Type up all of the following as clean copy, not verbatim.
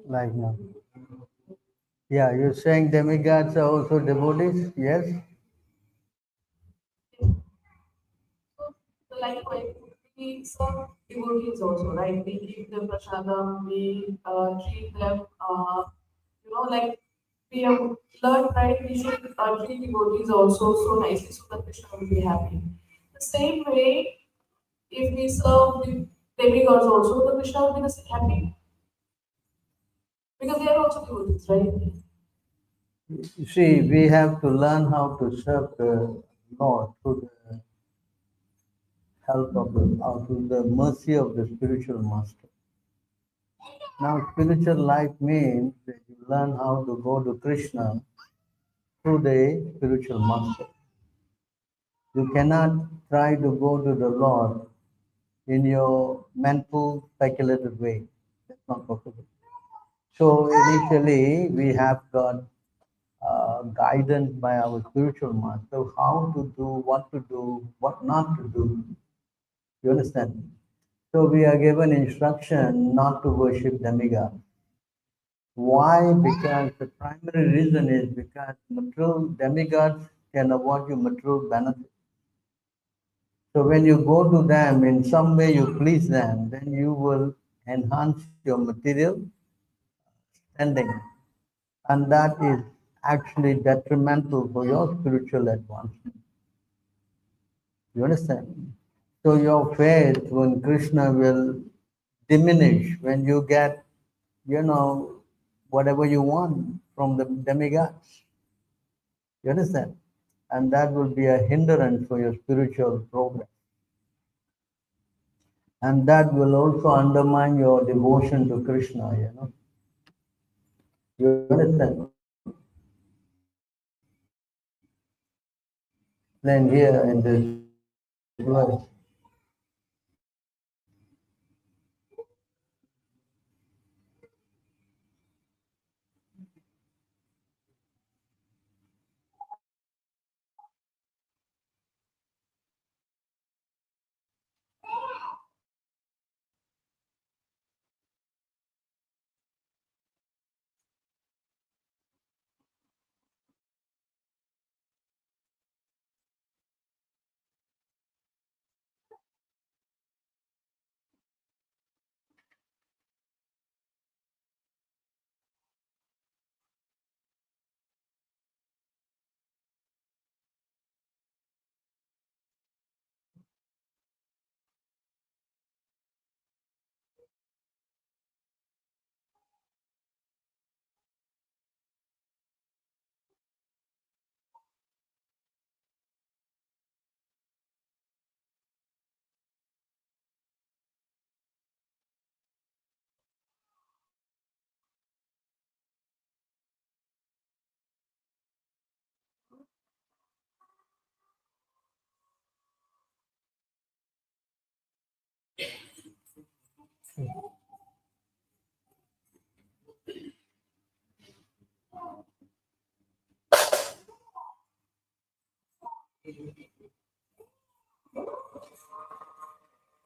Like now. Yeah, you're saying demigods are also devotees? Yes? So, likewise, we serve devotees also, right? We give them prasadam, we treat them, like we have learned, right? We should treat devotees also so nicely so that Krishna will be happy. The same way, if we serve the demigods also, the Krishna will be happy because they are also devotees, right? You see, we have to learn how to serve the Lord through the help of the, or through the mercy of the spiritual master. Now, spiritual life means that you learn how to go to Krishna through the spiritual master. You cannot try to go to the Lord in your mental, speculative way. That's not possible. So initially, we have got guidance by our spiritual master how to do, what not to do. You understand? So we are given instruction not to worship demigods. Why? Because the primary reason is because material demigods can award you material benefit. So when you go to them, in some way you please them, then you will enhance your material standing. And that is actually detrimental for your spiritual advancement. You understand? So your faith in Krishna will diminish when you get, whatever you want from the demigods. You understand? And that will be a hindrance for your spiritual progress. And that will also undermine your devotion to Krishna. You understand? Then here in this verse.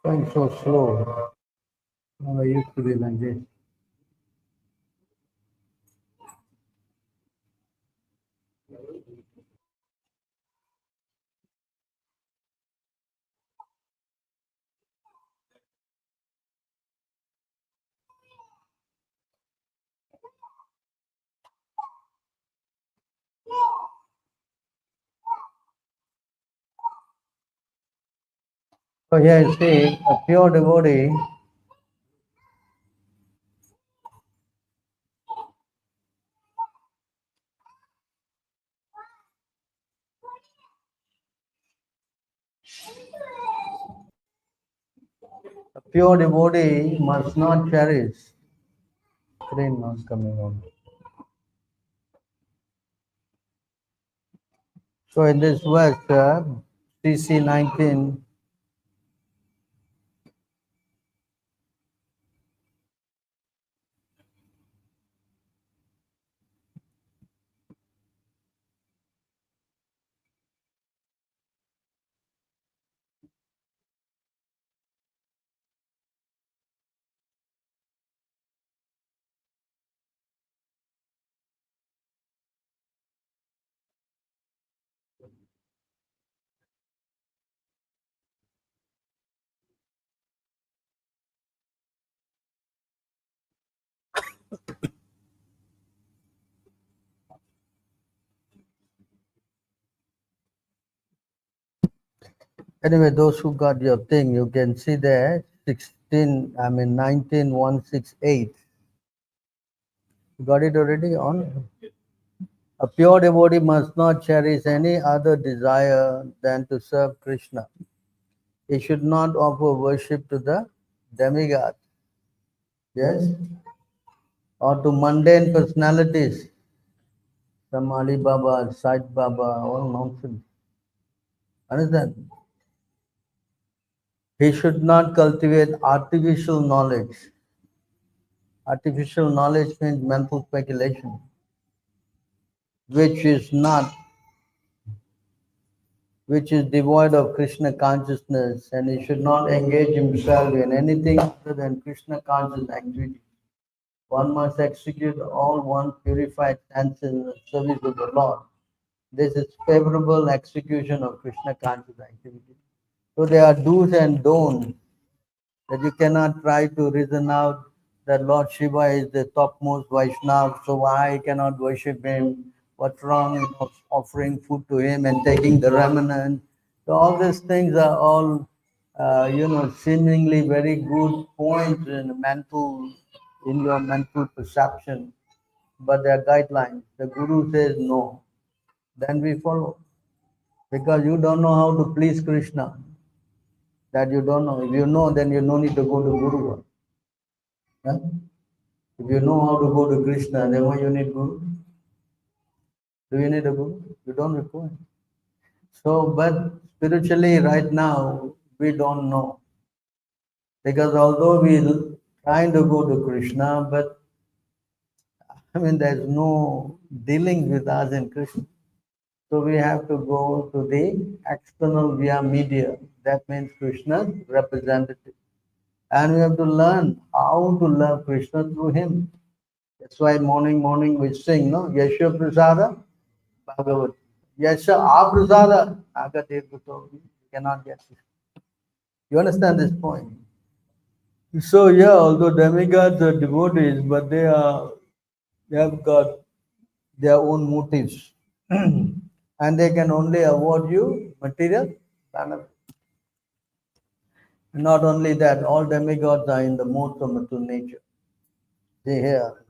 Going so slow. I used to be like this. So here you see a pure devotee. A pure devotee must not cherish. Screen not coming on. So in this verse, CC 19, Anyway, those who got your thing, you can see there 19168. You got it already on? A pure devotee must not cherish any other desire than to serve Krishna. He should not offer worship to the demigod, yes, or to mundane personalities, some Ali Baba, Sai Baba, all nonsense. Understand? He should not cultivate artificial knowledge. Artificial knowledge means mental speculation, which is not, which is devoid of Krishna consciousness, and he should not engage himself in anything other than Krishna conscious activity. One must execute all one's purified senses in the service of the Lord. This is favorable execution of Krishna conscious activity. So there are do's and don'ts that you cannot try to reason out that Lord Shiva is the topmost Vaishnava, so why I cannot worship him? What's wrong in offering food to him and taking the remnant? So all these things are all, seemingly very good points in your mental perception, but they are guidelines. The Guru says no, then we follow because you don't know how to please Krishna. That you don't know. If you know, then you no need to go to Guru. Yeah? If you know how to go to Krishna, then why you need Guru? Do you need a Guru? You don't require. So, but spiritually, right now, we don't know. Because although we trying to go to Krishna, but I mean, there's no dealing with us in Krishna. So we have to go to the external via media. That means Krishna's representative. And we have to learn how to love Krishna through him. That's why morning we sing, no? Yasha Prasada Bhagavat. Yasha Aprasada Agatirguto. You cannot get it. You understand this point? So yeah, although demigods are devotees, but they have got their own motives. And they can only award you material benefit. Not only that, all demigods are in the modes of material nature. See here.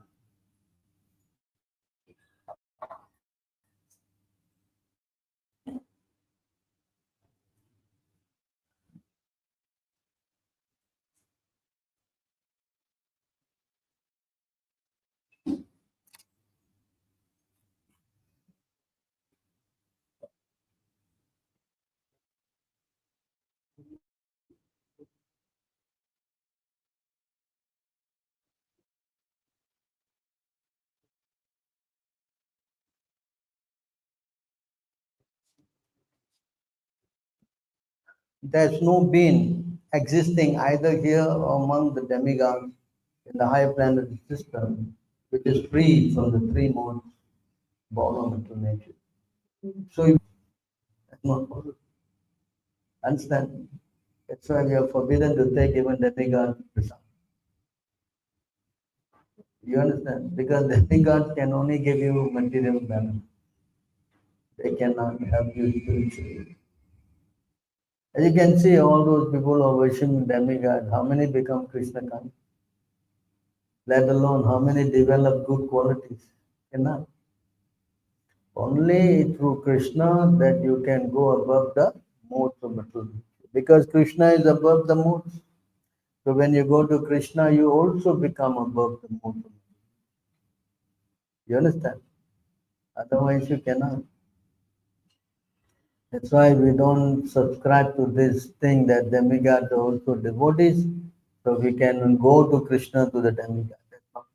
There's no being existing either here or among the demigods in the higher planetary system which is free from the three modes born into nature. So that's not possible. Understand? That's why we are forbidden to take even demigod prasad. You understand? Because demigods can only give you material benefit. They cannot help you spiritually. As you can see, all those people who are worshiping demigods, how many become Krishna conscious? Let alone how many develop good qualities. Cannot. Only through Krishna that you can go above the modes of material. Because Krishna is above the modes. So when you go to Krishna, you also become above the modes. You understand? Otherwise, you cannot. That's why we don't subscribe to this thing that demigods are also devotees. So we can go to Krishna to the demigod. That's not.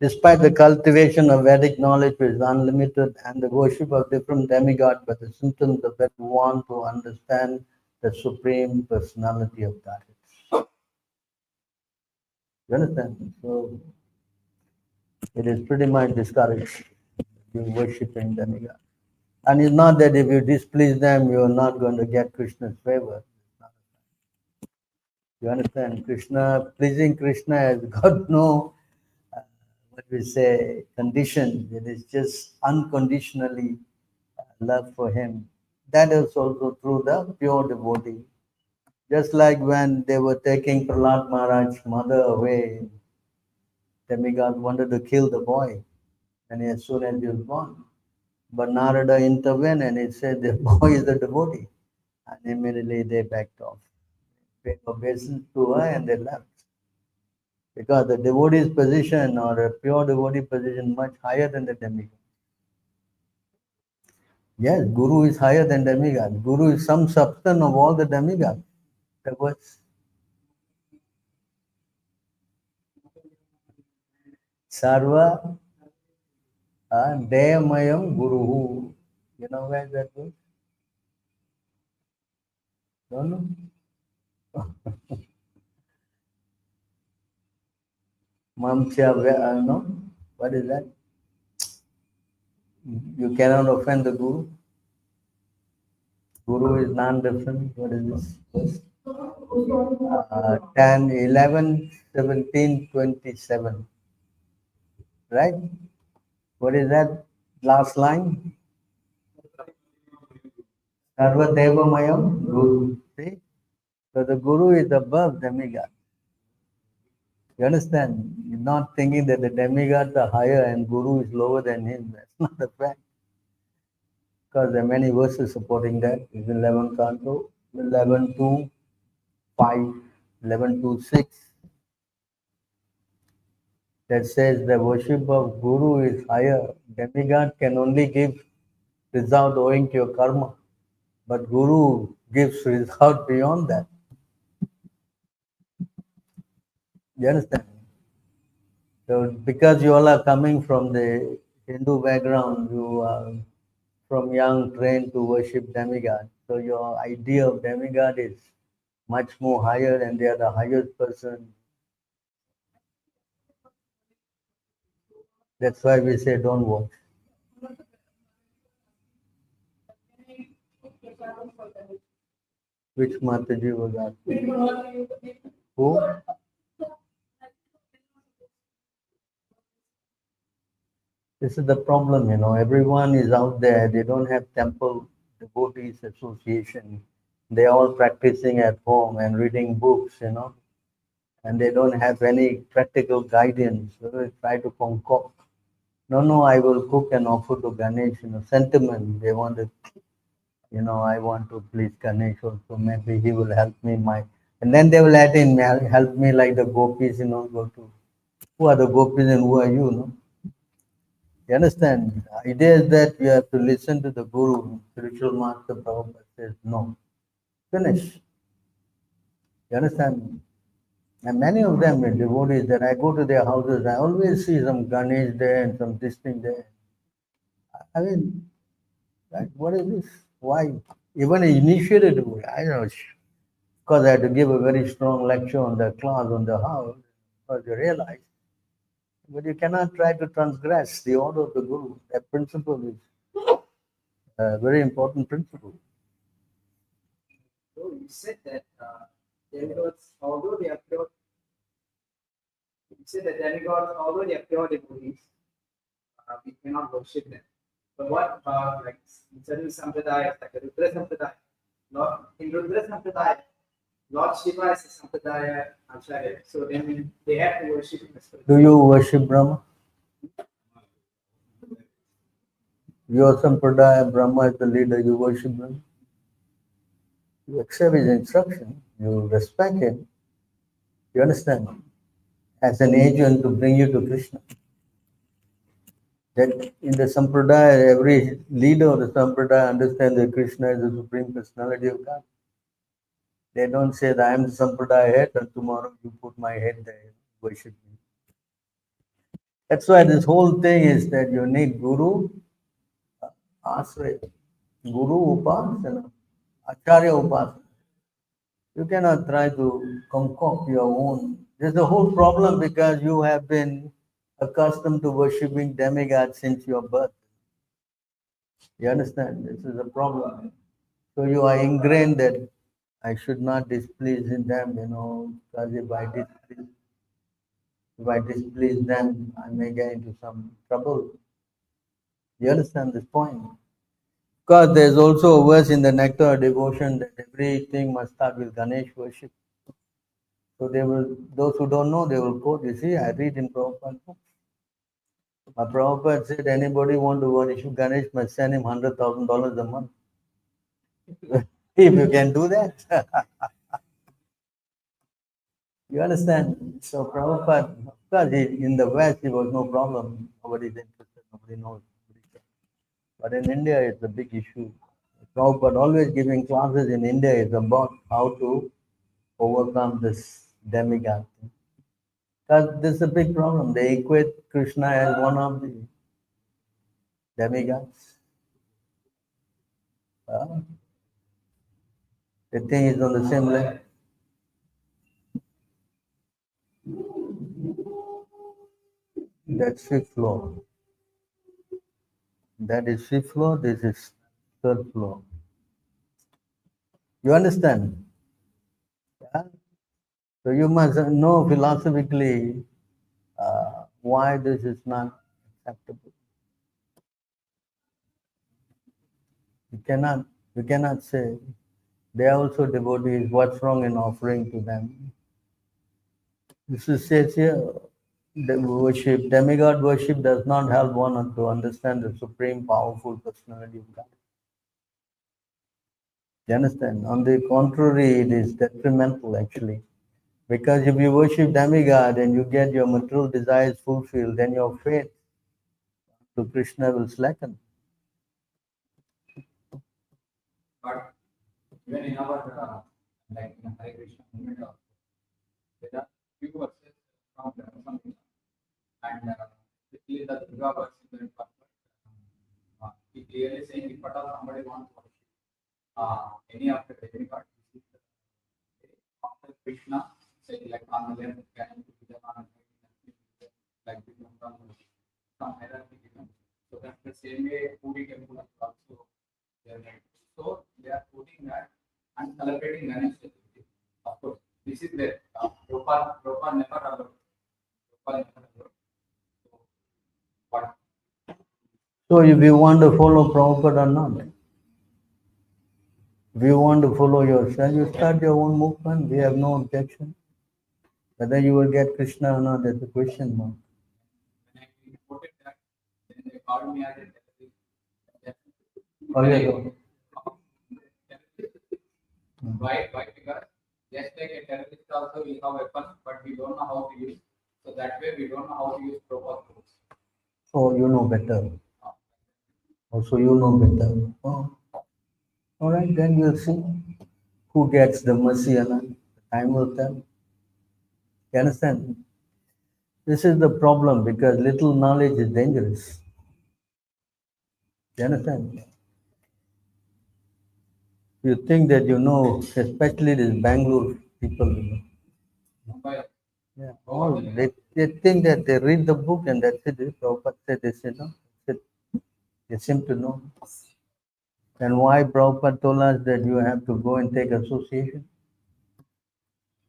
Despite the cultivation of Vedic knowledge is unlimited and the worship of different demigods but the symptoms of that want to understand the supreme personality of Godhead. You understand? So it is pretty much discouraged you worshiping demigods. And it's not that if you displease them, you're not going to get Krishna's favor. You understand? Krishna, pleasing Krishna has got no, what we say, conditions. It is just unconditionally love for him. That is also through the pure devotee. Just like when they were taking Prahlad Maharaj's mother away, demigod wanted to kill the boy, and as soon as he was born. But Narada intervened and he said the boy is a devotee. And immediately they backed off. Paid obeisance to her and they left. Because the devotee's position or a pure devotee position much higher than the demigod. Yes, Guru is higher than demigod. Guru is some substance of all the demigods. That was Sarva Deyamayam Guru. You know where that was? Don't know? Mamcha, no? What is that? You cannot offend the Guru. Guru is non-different. What is this? 10, 11, 17, 27. Right? What is that last line? Sarva Devamayam Guru. See? So the Guru is above demigod. You understand? You're not thinking that the demigods are higher and Guru is lower than him. That's not the fact. Because there are many verses supporting that. It's 11 canto, 11 to 5, 11 to 6. That says the worship of Guru is higher. Demigod can only give result owing to your karma. But Guru gives result beyond that. You understand? So because you all are coming from the Hindu background, you are from young trained to worship demigod. So your idea of demigod is much more higher and they are the highest person. That's why we say don't watch. Which Mataji was asking? Who? This is the problem, everyone is out there. They don't have temple devotees association. They're all practicing at home and reading books, and they don't have any practical guidance. So they try to concoct. No, I will cook and offer to Ganesh, sentiment. They want to, I want to please Ganesh also. Maybe he will help me and then they will add in, help me like the gopis, go to, who are the gopis and who are you, You understand? The idea is that you have to listen to the Guru. Spiritual Master Prabhupada says, no. Finish. You understand? And many of them are devotees that I go to their houses, I always see some Ganesh there and some this thing there. I mean, right, what is this? Why? Even an initiated devotee, I know, because I had to give a very strong lecture on the class on the house, because you realize, but you cannot try to transgress the order of the Guru. That principle is a very important principle. So you said that demigods, although they are pure, you said that demigods, although they are pure devotees, we cannot worship them. But what about like in certain sampradayas, like the Rudra Sampradaya? In Rudra Sampradaya, Lord Shiva is a Sampradaya Acharya. So then they have to worship him as well. Do you worship Brahma? Your Sampradaya, Brahma is the leader, you worship him. You accept his instruction, you respect him, you understand? As an agent to bring you to Krishna. That in the Sampradaya, every leader of the Sampradaya understands that Krishna is the Supreme Personality of God. They don't say that I am the Sampradaya head and tomorrow you put my head there, worship me. That's why this whole thing is that you need Guru, Asray, Guru Upasana, Acharya Upasana. You cannot try to concoct your own. There's a whole problem because you have been accustomed to worshipping demigods since your birth. You understand? This is a problem. So you are ingrained that I should not displease them, because if I displease them, I may get into some trouble. You understand this point? Because there's also a verse in the Nectar of Devotion that everything must start with Ganesh worship. So those who don't know, they will quote. You see, I read in Prabhupada book. Prabhupada said anybody want to worship Ganesh must send him $100,000 a month. If you can do that. You understand? So Prabhupada, of course, in the West, it was no problem. Nobody's interested, nobody knows. But in India, it's a big issue. Prabhupada always giving classes in India is about how to overcome this demigod. Because this is a big problem. They equate Krishna as one of the demigods. The thing is on the same level. That's fifth floor. That is fifth floor. This is third floor. You understand? Yeah? So you must know philosophically why this is not acceptable. You cannot say they are also devotees. What's wrong in offering to them? This is says here. The worship, demigod worship does not help one to understand the supreme powerful personality of God. You understand? On the contrary, it is detrimental actually. Because if you worship demigod and you get your material desires fulfilled, then your faith to Krishna will slacken. But even in our like in Hare Krishna movement, there are few verses from something, and basically the Durga verse is very important. He clearly saying if at all somebody wants to worship any of the demigods, after Krishna, say like on the left, can be the on the right, like some hierarchy given. So that's the same way Puri temple is also there. Right? So they are putting that and celebrating Ganesh Chaturthi. Of course, this is there. Prabhupada never allowed. Prabhupada never allowed. So, but So if you want to follow Prabhupada or not, if you want to follow yourself, you start your own movement. We have no objection. Whether you will get Krishna or not, that's a question mark. when I reported that, then they called me as a terrorist. Oh, yeah. Why? Why? Because just like a terrorist also we have weapons, but we don't know how to use. So that way we don't know how to use proper tools. Oh, you know better. Also, you know better. Oh, all right, then we'll see who gets the mercy or not. Time will tell. You understand? This is the problem because little knowledge is dangerous. You understand? You think that you know, especially these Bangalore people. Mobile. Yeah, all they think that they read the book and that's it. Prabhupada said this, that's it. They seem to know. And why Prabhupada told us that you have to go and take association?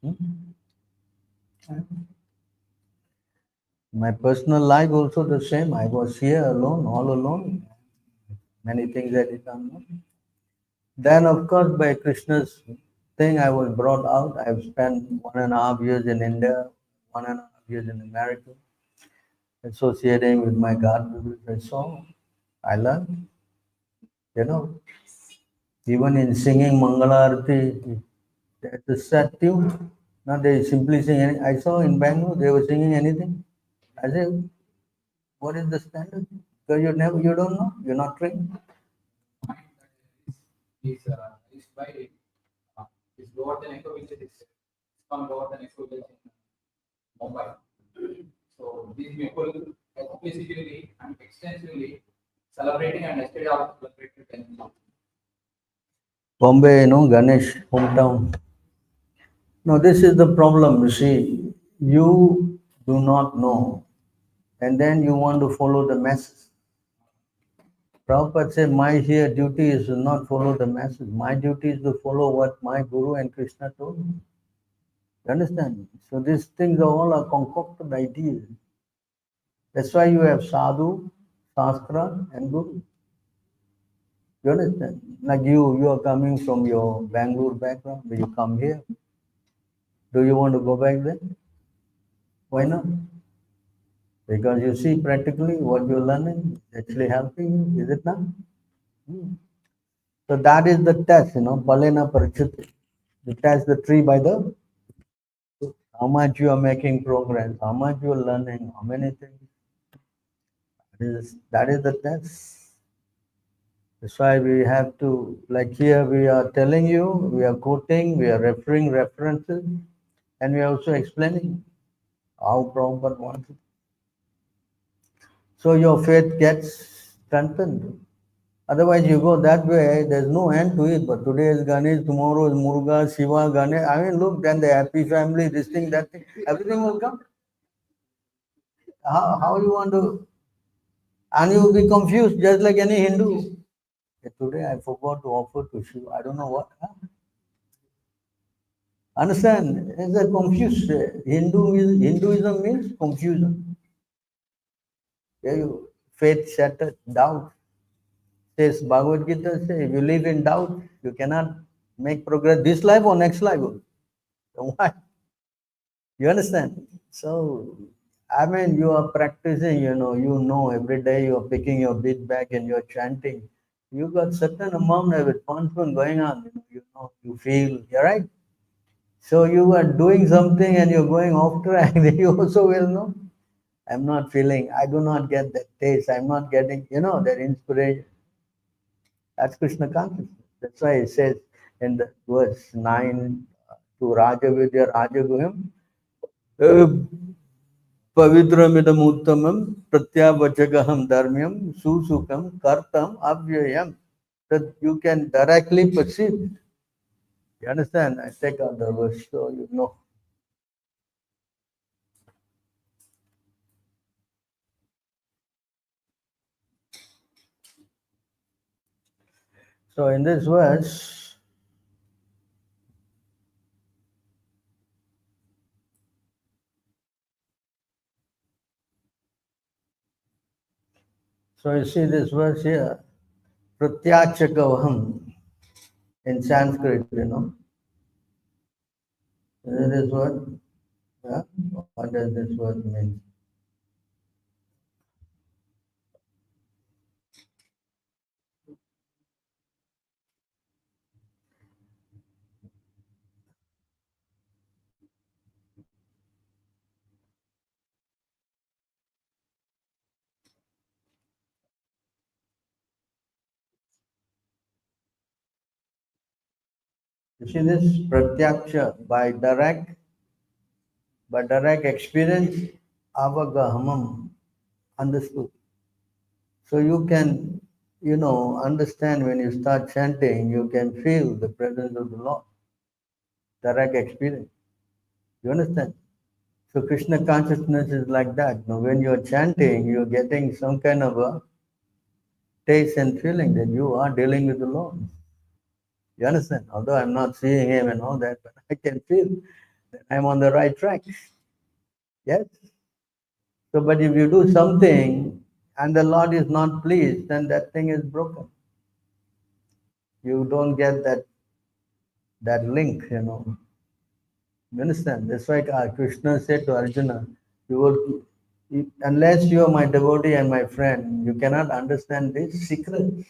Hmm? My personal life also the same. I was here alone, all alone. Many things I did not know. Then, of course, by Krishna's thing, I was brought out. I've spent 1.5 years in India, 1.5 years in America, associating with my God brothers and so on. I learned, you know, even in singing Mangalarati, there's a set tune. Not they simply sing. I saw in Bangalore they were singing anything. I said, what is the standard? Because you don't know, you're not trained. Is by is lower than echo which is from lower than echo which is in Mumbai. So these people explicitly and extensively celebrating and yesterday also celebrated in Bombay, Ganesh, hometown. No, this is the problem. You see, you do not know, and then you want to follow the masses. Prabhupada said, my here duty is to not follow the masses. My duty is to follow what my Guru and Krishna told me. You understand? So these things are all are concocted ideas. That's why you have sadhu, shastra, and guru. You understand? Like you are coming from your Bangalore background, but you come here. Do you want to go back there? Why not? Because you see practically what you're learning is actually helping you, is it not? Hmm. So that is the test, Palena Parichiti. You test the tree by the how much you are making progress, how much you are learning, how many things. That is the test. That's why we have to, like here we are telling you, we are quoting, we are referring references, and we are also explaining how Prabhupada wants it. So your faith gets strengthened. Otherwise, you go that way, there's no end to it. But today is Ganesh, tomorrow is Muruga, Shiva, Ganesh. I mean, look, then the happy family, this thing, that thing, everything will come. How you want to, and you will be confused just like any Hindu. Today I forgot to offer to Shiva. I don't know what. Huh? Understand? It's a confused. Hinduism means confusion. Yeah, you faith shattered, doubt. Says Bhagavad Gita says, if you live in doubt, you cannot make progress this life or next life. So why? You understand? So, I mean, you are practicing, every day you are picking your beat back and you're chanting. You got certain amount of advancement going on, you feel, you're right. So you are doing something and you're going off track, then you also will know. I'm not feeling, I do not get that taste, I'm not getting, that inspiration. That's Krishna consciousness. That's why it says in the verse 9 to Rajavidya Rajaguham, Pavitramidamuttamam Pratyavachagaham Dharmyam Susukam Kartam Avyayam. That you can directly perceive. You understand? I take out the verse so you know. So in this verse, so you see this verse here, Pratyachakavaham in Sanskrit, This word, yeah? What does this word mean? You see this pratyaksha by direct experience, avagahamam, understood. So you can, understand when you start chanting, you can feel the presence of the Lord. Direct experience. You understand? So Krishna consciousness is like that. Now when you're chanting, you're getting some kind of a taste and feeling that you are dealing with the Lord. You understand? Although I'm not seeing him and all that, but I can feel that I'm on the right track. Yes? So, but if you do something and the Lord is not pleased, then that thing is broken. You don't get that link, You understand? That's why Krishna said to Arjuna, unless you are my devotee and my friend, you cannot understand this secret.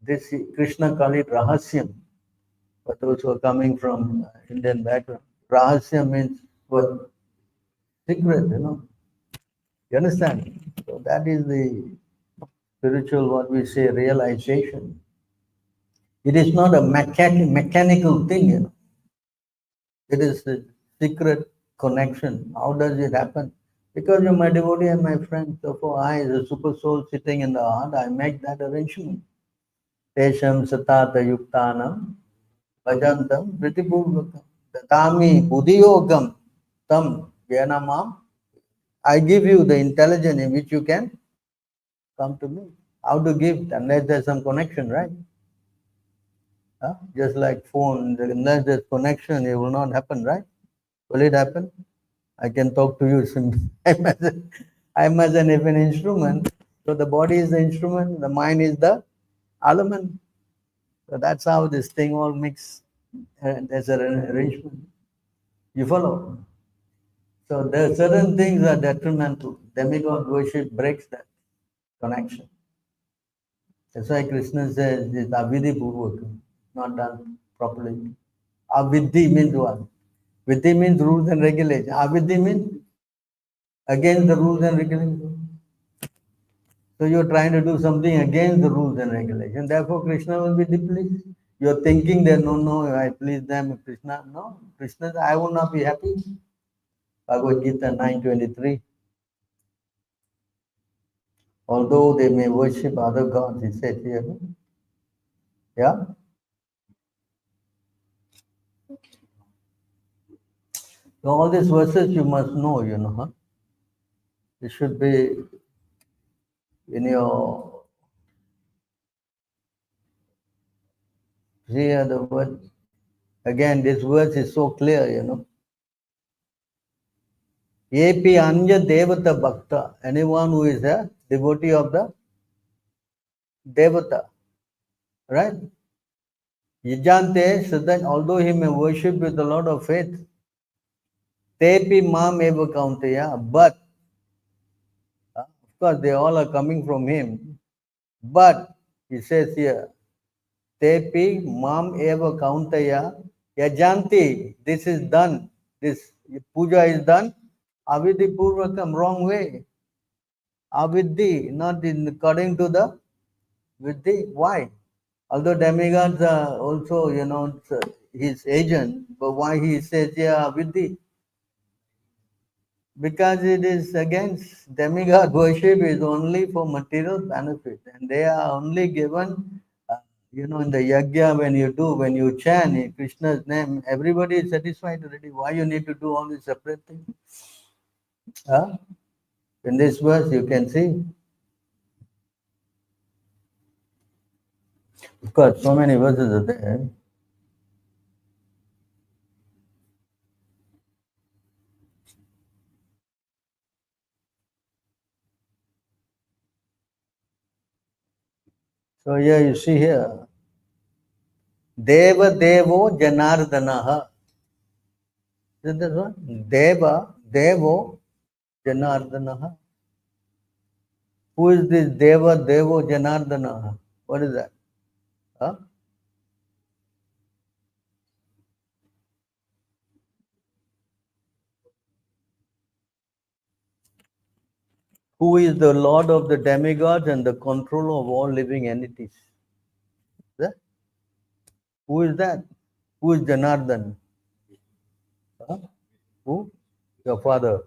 This Krishna called it rahasyam, but those who are coming from Indian background. Rahasya means what? Secret, You understand? So that is the spiritual, what we say, realization. It is not a mechanical thing, It is a secret connection. How does it happen? Because you're my devotee and my friend, therefore I, as a super soul sitting in the heart, I make that arrangement. Tesham satata yuktanam bhajantam pritipurvakam tatami buddhiyogam tam jnanamam. I give you the intelligence in which you can come to me. How to give unless there's some connection, right? Huh? Just like phone, unless there's connection, it will not happen, right? Will it happen? I can talk to you simply. I'm as an instrument. So the body is the instrument, the mind is the element. So that's how this thing all mix. There's an arrangement. You follow? So there are certain things are detrimental. Demigod worship breaks that connection. That's why Krishna says this avidhi purvaka, not done properly. Avidhi means what? Vidhi means rules and regulations. Avidhi means against the rules and regulations. So you're trying to do something against the rules and regulations. Therefore, Krishna will be displeased. You're thinking that no, I please them, Krishna. No, Krishna, I will not be happy. Bhagavad Gita 9:23. Although they may worship other gods, he said here. Yeah? So all these verses you must know, huh? It should be in your. See here the word. Again, this verse is so clear, Epi Anya Devata Bhakta, anyone who is a devotee of the Devata, right? Yajante Siddhan, although he may worship with a lot of faith, Tepi Mam Eva Kauntaya, but of course they all are coming from him, but he says here, Tepi Mam Eva Kauntaya, Yajanti, this is done, this puja is done, Avidhi Purvakam, wrong way. Avidhi, not in according to the Vidhi. Why? Although demigods are also, his agent, but why he says, yeah, Vidhi? Because it is against demigod worship is only for material benefit, and they are only given, in the yajna when you chant in Krishna's name, everybody is satisfied already. Why you need to do all these separate things? Huh? In this verse, you can see. Of course, so many verses are there. So here you see here, Deva Devo Janardanaha. Is this one? Deva Devo Janardanaha. Who is this Deva Devo Janardanaha? What is that? Huh? Who is the Lord of the demigods and the controller of all living entities? That? Who is that? Who is Janardhan? Huh? Who? Your father.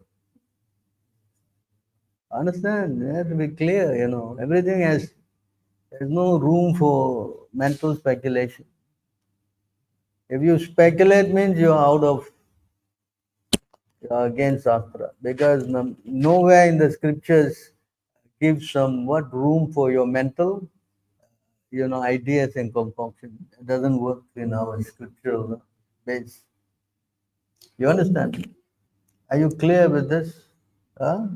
Understand? You have to be clear, Everything there's no room for mental speculation. If you speculate means you're out of against Shastra, because nowhere in the scriptures gives somewhat room for your mental, ideas and concoction. It doesn't work in our scriptural base. You understand? Are you clear with this? Huh?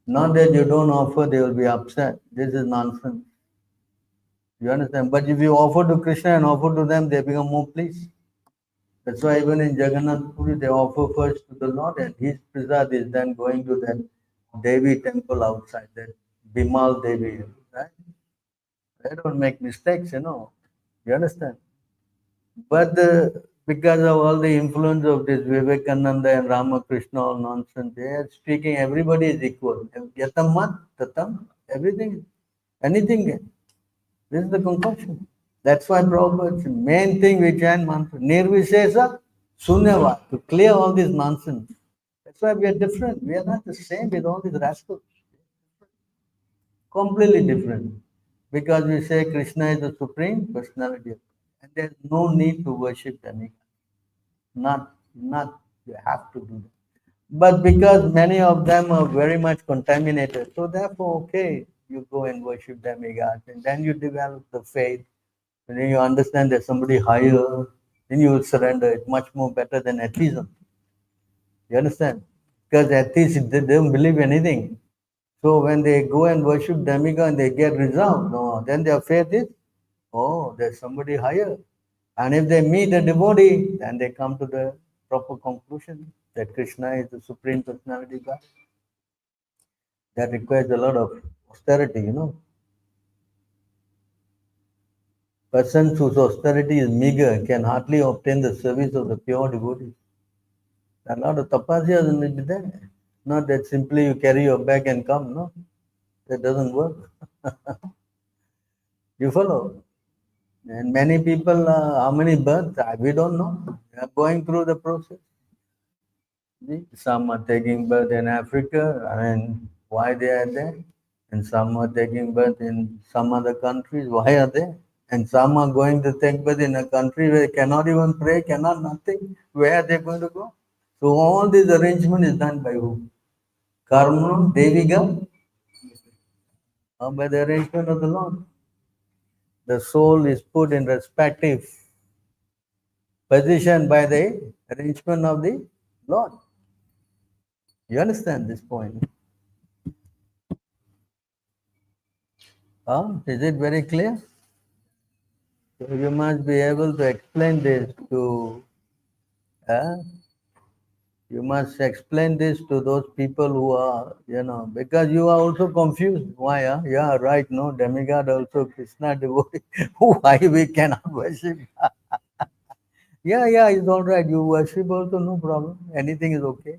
Not that you don't offer, they will be upset. This is nonsense. You understand? But if you offer to Krishna and offer to them, they become more pleased. That's why even in Jagannath Puri, they offer first to the Lord, and his prasad is then going to that Devi temple outside, that Bimal Devi, right? They don't make mistakes, You understand? But because of all the influence of this Vivekananda and Ramakrishna, all nonsense, they are speaking everybody is equal. Yatam mat, tatam, everything, anything. This is the concoction. That's why Prabhupada's main thing we chant mantra, Nirvishesa Sunyava, to clear all this nonsense. That's That's why we are different. We are not the same with all these rascals. Completely different. Because we say Krishna is the supreme personality. And there's no need to worship them. Not you have to do that. But because many of them are very much contaminated, so therefore, okay, you go and worship demigods, and then you develop the faith. And then you understand there's somebody higher, then you will surrender. It's much more better than atheism. You understand? Because atheists, they don't believe anything. So when they go and worship demigod and they get result, no, then their faith is, oh, there's somebody higher. And if they meet a devotee, then they come to the proper conclusion that Krishna is the supreme personality God. That requires a lot of austerity. Persons whose austerity is meager can hardly obtain the service of the pure devotees. A lot of tapasya will be there. Not that simply you carry your bag and come, no. That doesn't work. You follow? And many people, how many births, we don't know. They are going through the process. Some are taking birth in Africa, why they are there? And some are taking birth in some other countries, why are they? And some are going to take birth in a country where they cannot even pray, cannot nothing. Where are they going to go? So all this arrangement is done by who? Karma, Devika, or by the arrangement of the Lord. The soul is put in respective position by the arrangement of the Lord. You understand this point? Is it very clear? So you must be able to explain this to, you must explain this to those people who are, because you are also confused. Why? Yeah, right, no, demigod also Krishna devotee. Why we cannot worship? Yeah, it's all right. You worship also, no problem. Anything is okay.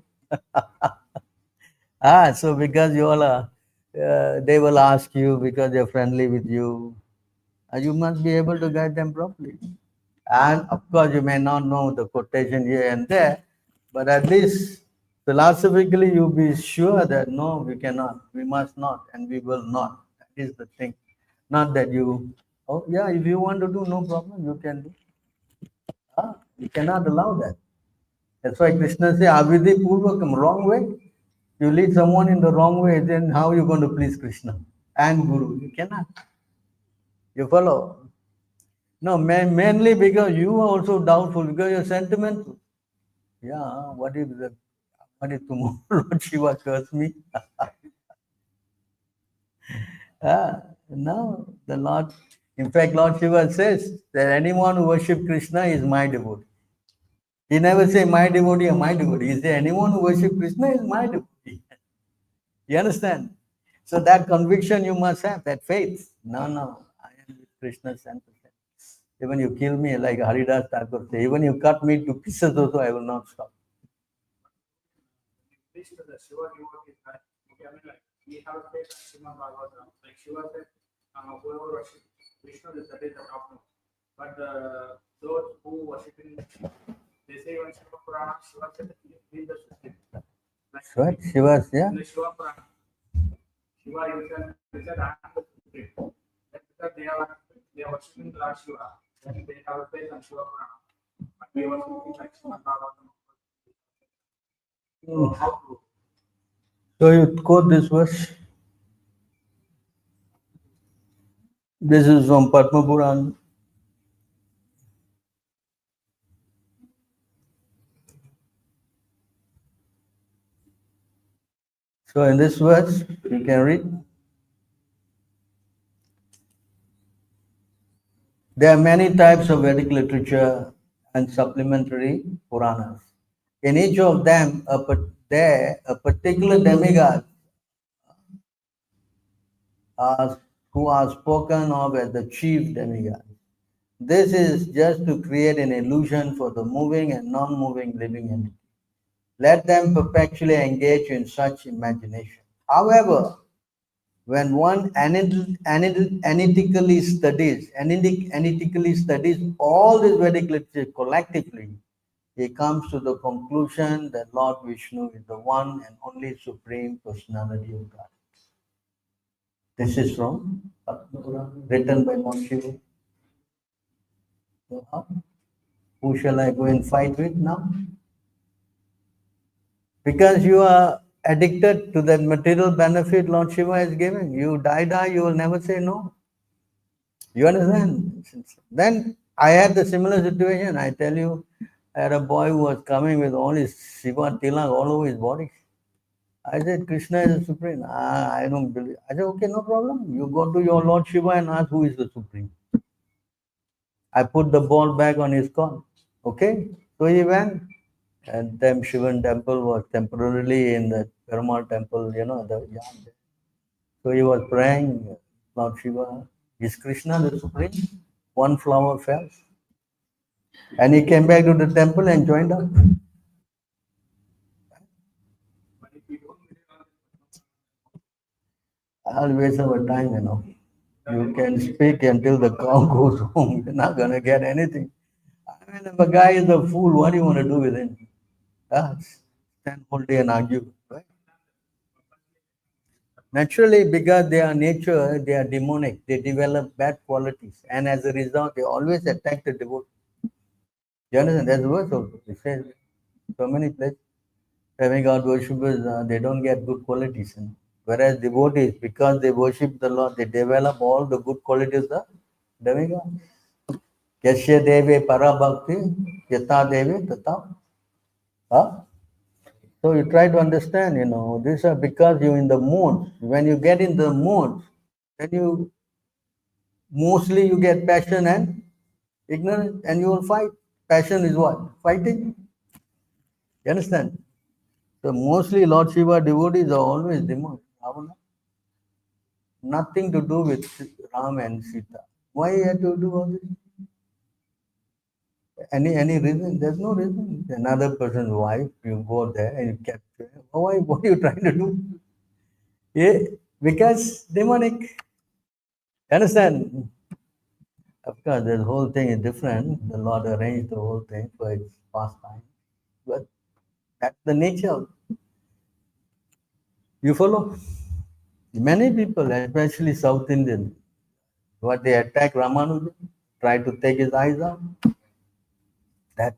So because you all are, they will ask you because they're friendly with you. You must be able to guide them properly. And of course, you may not know the quotation here and there, but at least philosophically, you be sure that no, we cannot, we must not, and we will not. That is the thing. Not that you, oh yeah, if you want to do, no problem, you can do. You cannot allow that. That's why Krishna says, Avidhi Purvakam, wrong way. You lead someone in the wrong way, then how are you going to please Krishna and Guru? You cannot. You follow? No, mainly because you are also doubtful, because you're sentimental. Yeah, what if tomorrow Lord Shiva curse me? No, the Lord, in fact, Lord Shiva says that anyone who worships Krishna is my devotee. He never say my devotee or my devotee. He say anyone who worships Krishna is my devotee. You understand? So that conviction you must have, that faith. No, I am with Krishna 100%. Even you kill me like Haridas Thakur say, even you cut me to pieces also, I will not stop. Please to the Shiva devotee, okay, like we have faith in Srimad Bhagavatam. Like Shiva said, whoever worships Vishnu, that is the top note. But those who worship in, they say when Shiva Purana, Shiva said, he is the supreme. Like What? Shiva, yeah? in the Shiva Purana, Shiva himself said, I am the supreme. That's because they are worshiping Lord Shiva, then they have faith in Shiva Purana. But we are worshiping like Srimad Bhagavatam. So how to? So you quote this verse. This is from Padma Puran. So in this verse, you can read. There are many types of Vedic literature and supplementary Puranas. In each of them, a particular demigod who are spoken of as the chief demigod. This is just to create an illusion for the moving and non-moving living entity. Let them perpetually engage in such imagination. However, when one analytically studies all this Vedic literature collectively, he comes to the conclusion that Lord Vishnu is the one and only Supreme Personality of God. This is from written by Lord Shiva. So who shall I go and fight with now? Because you are addicted to that material benefit Lord Shiva is giving. You die, you will never say no. You understand? Then I had the similar situation. I tell you, I had a boy who was coming with all his Shiva tilak all over his body. I said, Krishna is the supreme. I don't believe. I said, okay, no problem. You go to your Lord Shiva and ask who is the supreme. I put the ball back on his court. Okay? So he went. And then Shivan temple was temporarily in the Perumal temple, the yard. So he was praying, Lord Shiva, is Krishna the supreme? One flower fell. And he came back to the temple and joined up. But if you don't believe on I'll waste our time. You can speak until the cow goes home. You're not going to get anything. I mean, if a guy is a fool, what do you want to do with him? Stand whole day and argue, right? Naturally, because they are nature, they are demonic. They develop bad qualities. And as a result, they always attack the devotee. You understand? That's worse also. It says so many places. Demigod worshippers, they don't get good qualities. Whereas devotees, because they worship the Lord, they develop all the good qualities of demigod. Yasya deve parabhakti, yata deve tata. Huh? So you try to understand, these are because you're in the mood. When you get in the mood, then mostly you get passion and ignorance and you will fight. Passion is what? Fighting. You understand? So mostly Lord Shiva devotees are always demons. Ravana. Nothing to do with Ram and Sita. Why you have to do all this? Any reason? There's no reason. Another person's wife, you go there and you capture. Why? What are you trying to do? Yeah, because demonic. Understand? Of course, the whole thing is different. The Lord arranged the whole thing for its pastime. But that's the nature. You follow? Many people, especially South Indian, what they attack Ramanujan, try to take his eyes out. That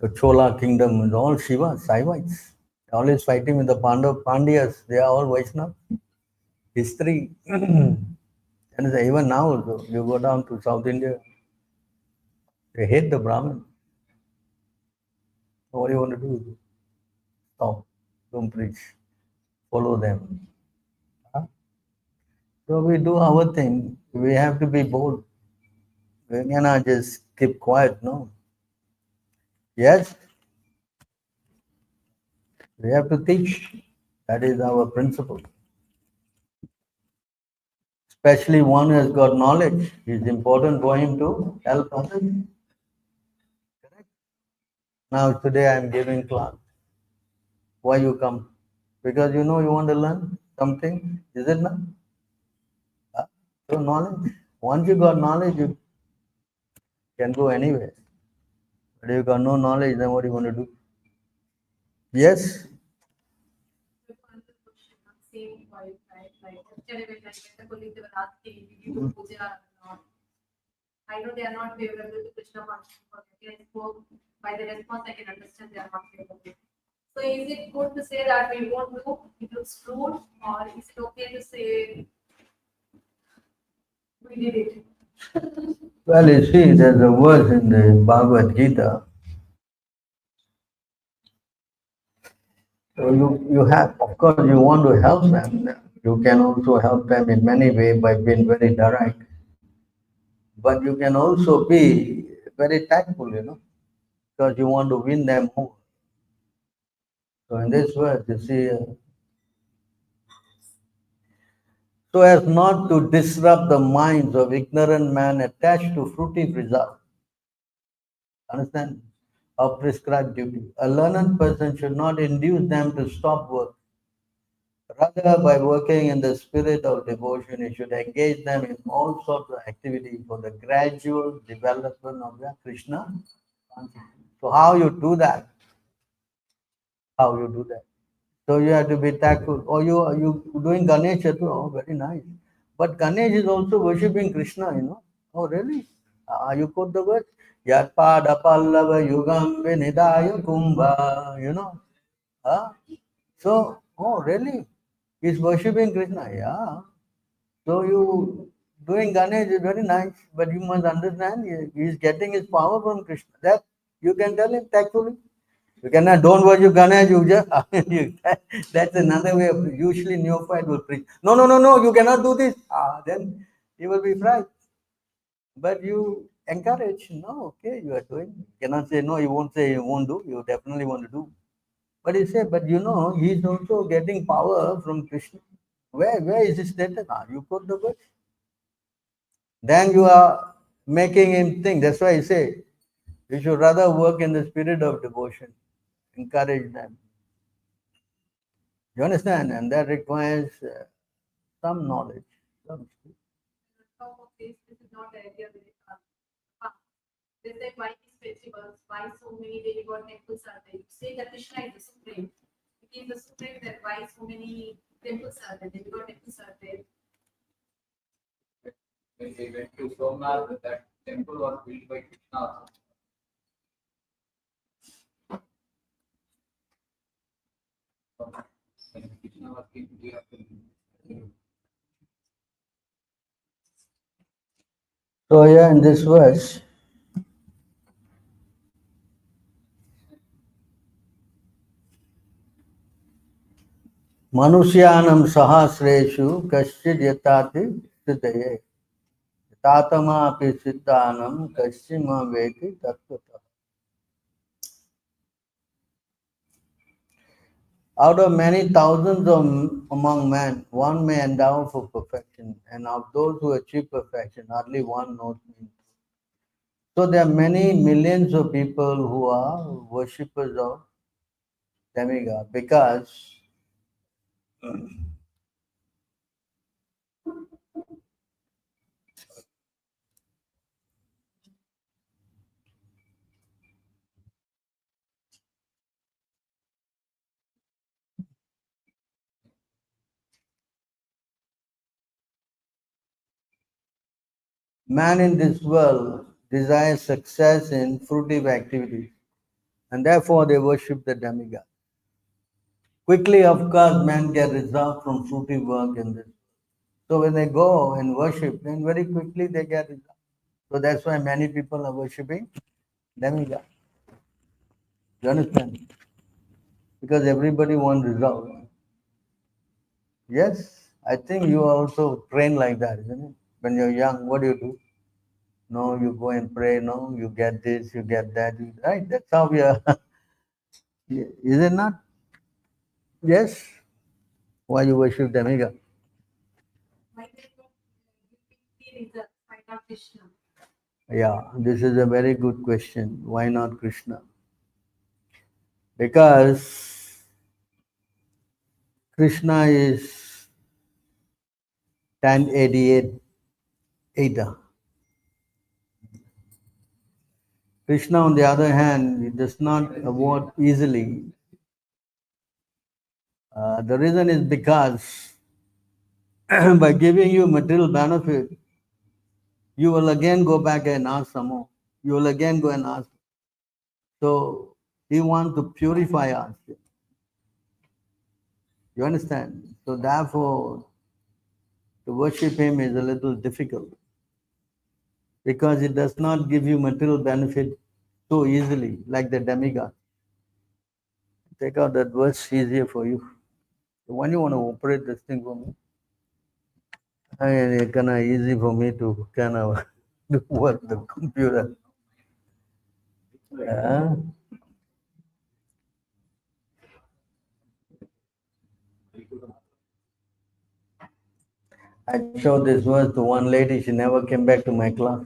the Chola kingdom is all Shiva, Saivites. Always fighting with the Pandyas. They are all Vaishnavas. History. And even now, also, you go down to South India, they hate the Brahmin. What do you want to do? Stop. Don't preach. Follow them. Huh? So we do our thing. We have to be bold. We cannot just keep quiet, no. Yes, we have to teach. That is our principle. Especially one who has got knowledge. It's important for him to help others. Correct? Now today I am giving class. Why you come? Because you know you want to learn something, is it not? So knowledge. Once you got knowledge, you can go anywhere. But if you got no knowledge, then what do you want to do? Yes? To answer the question, same point, right? Like yesterday when I met a colleague, they were asking, did you do puja or not? I know they are not favorable to Krishna consciousness, but I spoke by the response, I can understand they are not favorable. So is it good to say that we won't do, it looks rude, or is it okay to say we did it? Well, you see, there's a verse in the Bhagavad Gita. So you have, of course, you want to help them. You can also help them in many ways by being very direct. But you can also be very tactful, because you want to win them over. So in this verse, you see, so as not to disrupt the minds of ignorant man attached to fruitive result. Understand? Of prescribed duty. A learned person should not induce them to stop work. Rather, by working in the spirit of devotion, he should engage them in all sorts of activity for the gradual development of their Krishna consciousness. So how you do that? How you do that? So you have to be thankful. Or you doing Ganesha too. Oh, very nice. But Ganesh is also worshipping Krishna, you know. Oh, really? You quote the word? Yatpada pallava yugam vinidaya kumbha, you know. Huh? So, oh, really? He's worshipping Krishna. Yeah. So you doing Ganesh is very nice, but you must understand he is getting his power from Krishna. That you can tell him tactfully. You cannot don't worship Ganesh, you just that's another way of usually neophyte will preach. No, no, no, no, you cannot do this. Then he will be frightened. But you encourage, no, okay, you are doing. You cannot say no, you won't say you won't do, you definitely want to do. But he said, but you know, he is also getting power from Krishna. Where is his status? You put the word. Then you are making him think. That's why I say you should rather work in the spirit of devotion. Encourage them. You understand? And that requires some knowledge. Some skill. Top of this is not the idea they say why these festivals, why so many demigod temples are there. You say that Krishna is the supreme. It is the supreme that why so many temples are there, demigod temples are there. When they went to Somnath, that temple was built by Krishna also. When Krishna was king, we have to. So here in this verse, Manusyanam sahasreshu kaschid yatati siddhaye. Tatama api siddhanam kaschima veti tattvata. Out of many thousands of among men, one may endeavor for perfection, and of those who achieve perfection, hardly one knows me. So there are many millions of people who are worshippers of demigod because man in this world desires success in fruitive activities, and therefore they worship the demigod. Quickly, of course, men get results from fruitive work in this. So when they go and worship, then very quickly they get results. So that's why many people are worshipping demigod. You understand? Because everybody wants result. Yes, I think you are also trained like that, isn't it? When you're young, what do you do? No, you go and pray. No, you get this, you get that. Right? That's how we are. Is it not? Yes. Why you worship demigod? Why they don't see results, why not Krishna? Yeah, this is a very good question. Why not Krishna? Because Krishna is 1088 Eta. Krishna, on the other hand, he does not award easily. The reason is because by giving you material benefit, you will again go back and ask some more. You will again go and ask. So he wants to purify us. You understand? So therefore, to worship him is a little difficult because it does not give you material benefit so easily like the demigod. Take out that verse easier for you. When you want to operate this thing for me, it's kind of easy for me to kind of do work the computer. Yeah. I showed this verse to one lady. She never came back to my class.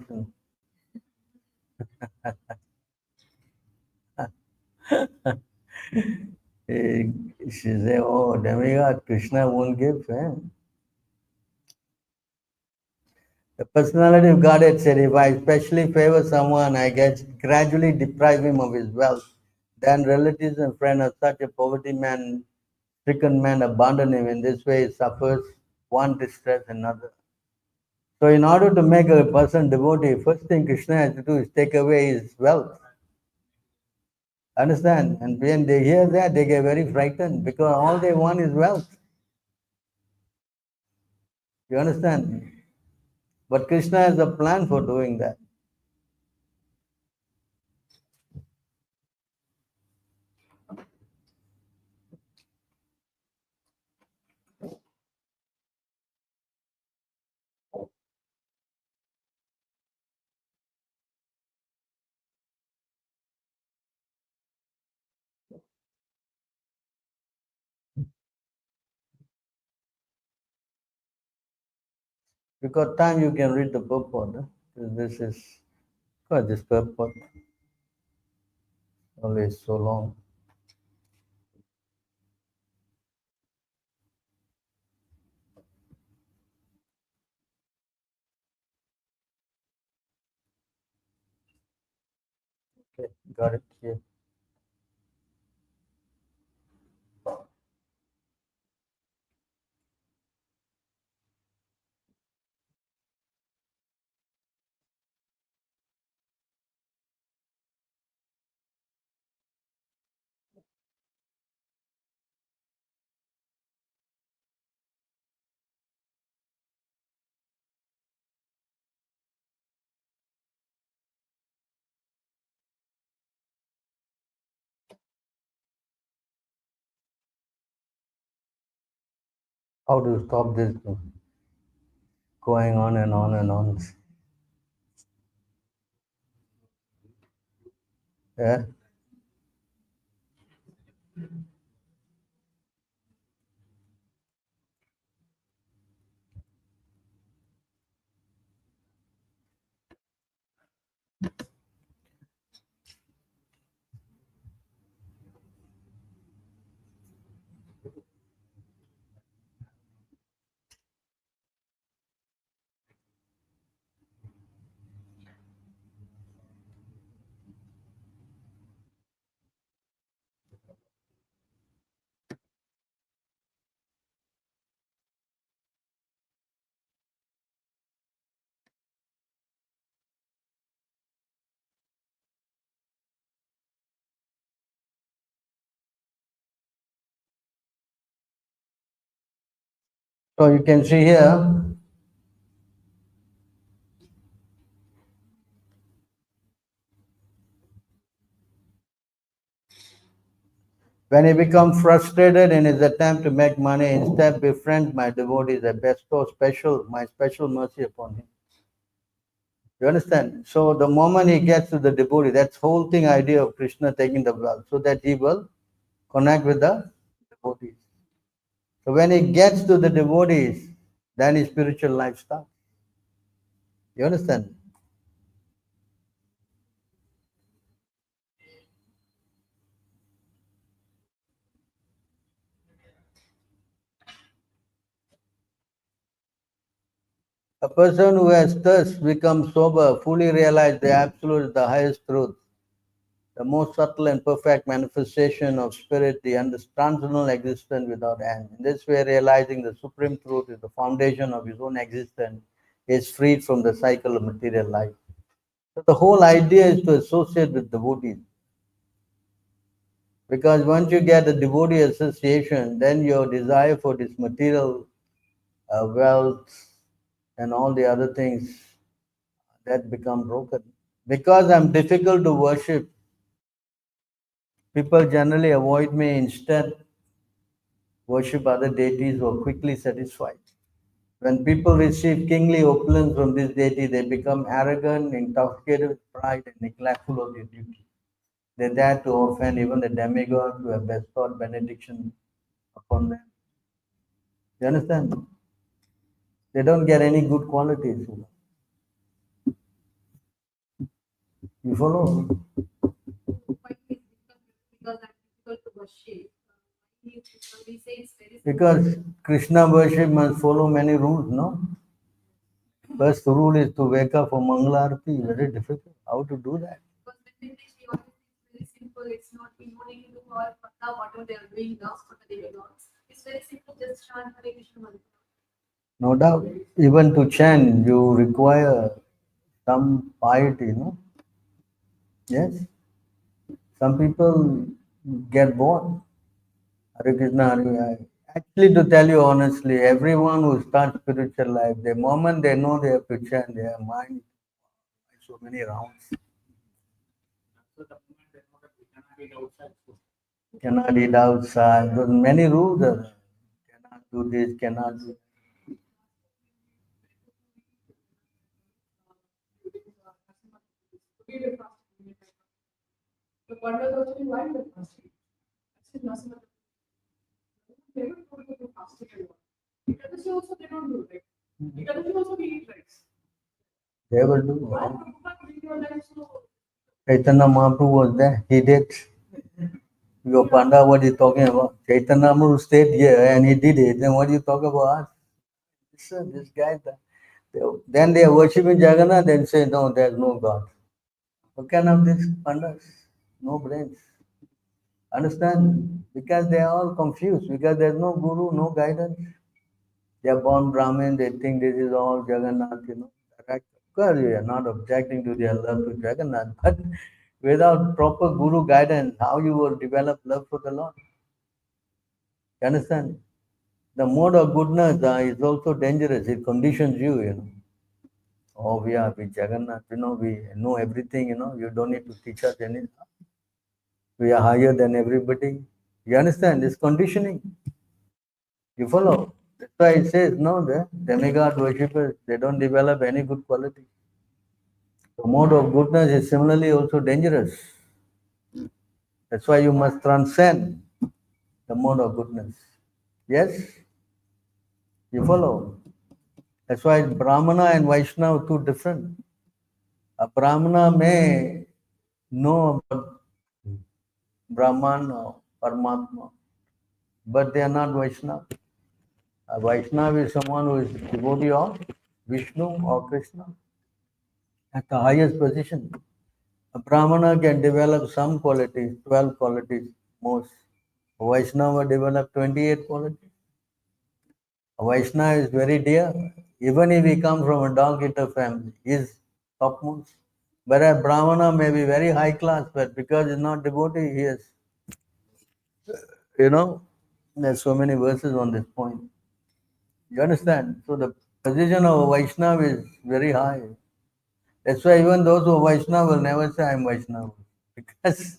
She said, "Oh, demigod, Krishna won't give." Eh? The personality of Godhead said, if I especially favor someone, I get gradually deprive him of his wealth. Then relatives and friends of such a poverty man, stricken man abandon him. In this way, he suffers one distress another. So, in order to make a person devotee, first thing Krishna has to do is take away his wealth. Understand? And when they hear that, they get very frightened because all they want is wealth. You understand? But Krishna has a plan for doing that. If you got time, you can read the purport. Huh? This is, God, this purport always so long. Okay, got it here. How to stop this going on and on and on? Yeah. So you can see here, when he becomes frustrated in his attempt to make money, instead befriend my devotees and bestow my special mercy upon him. You understand? So the moment he gets to the devotee, that's whole thing idea of Krishna taking the wealth, so that he will connect with the devotees. So when he gets to the devotees, then his spiritual life starts. You understand? A person who has thus become sober, fully realized the absolute is the highest truth, the most subtle and perfect manifestation of spirit, the transcendental existence without end. In this way, realizing the supreme truth is the foundation of his own existence, is freed from the cycle of material life. So the whole idea is to associate with devotees. Because once you get a devotee association, then your desire for this material wealth and all the other things that become broken. Because I'm difficult to worship, people generally avoid me, instead worship other deities who are quickly satisfied. When people receive kingly opulence from this deity, they become arrogant, intoxicated with pride, and neglectful of their duty. They dare to offend even the demigod who have bestowed benediction upon them. You understand? They don't get any good qualities. You follow? Why is because I'm difficult to worship. We say it's very simple. Because Krishna worship must follow many rules, no? First rule is to wake up for Mangalarti. Very difficult. How to do that? Because when they preach, we always think it's very simple. It's not we don't need to do all whatever they are doing now for the demigods. It's very simple. Just chant Hare Krishna mantra. No doubt. Even to chant, you require some piety, no? Yes. Some people get bored. Hare Krishna, Hare. Actually, to tell you honestly, everyone who starts spiritual life, the moment they know they have to chant, their mind so many rounds. So the moment they know that we cannot eat outside food. Cannot eat outside. There's many rules are there. Cannot do this, cannot do. The Pandit also, why you are fasting? I said, Nasima, they don't go to the fasting anymore. Ekadashi also they don't do it. Ekadashi also we eat rice. They will do. Why Prabhupada bring your life so? Chaitanya Mahaprabhu was there. He did. Your Panda, what are you talking about? Chaitanya Mahaprabhu stayed here and he did it. Then what do you talk about us? Listen, this guy. Then they are worshipping Jagannath, then say, no, there's no God. What kind of this Pandas? No brains. Understand? Because they are all confused, because there's no guru, no guidance. They are born Brahmin, they think this is all Jagannath, Correct. Of course, we are not objecting to their love to Jagannath, but without proper guru guidance, how you will develop love for the Lord? You understand? The mode of goodness is also dangerous. It conditions you, Oh, we are with Jagannath, we know everything, you don't need to teach us anything. We are higher than everybody. You understand? This conditioning. You follow? That's why it says, no, the demigod worshippers, they don't develop any good quality. The mode of goodness is similarly also dangerous. That's why you must transcend the mode of goodness. Yes? You follow? That's why Brahmana and Vaishnava are two different. A Brahmana may know about Brahman or Paramatma, but they are not Vaishnava. A Vaishnava is someone who is devotee of Vishnu or Krishna at the highest position. A Brahmana can develop some qualities, 12 qualities most. A Vaishnava develop 28 qualities. A Vaishnava is very dear, even if he comes from a dog eater family, he is topmost. Whereas Brahmana may be very high class, but because he's not devotee, he is, there's so many verses on this point. You understand? So the position of a Vaishnava is very high. That's why even those who are Vaishnava will never say I'm Vaishnava. Because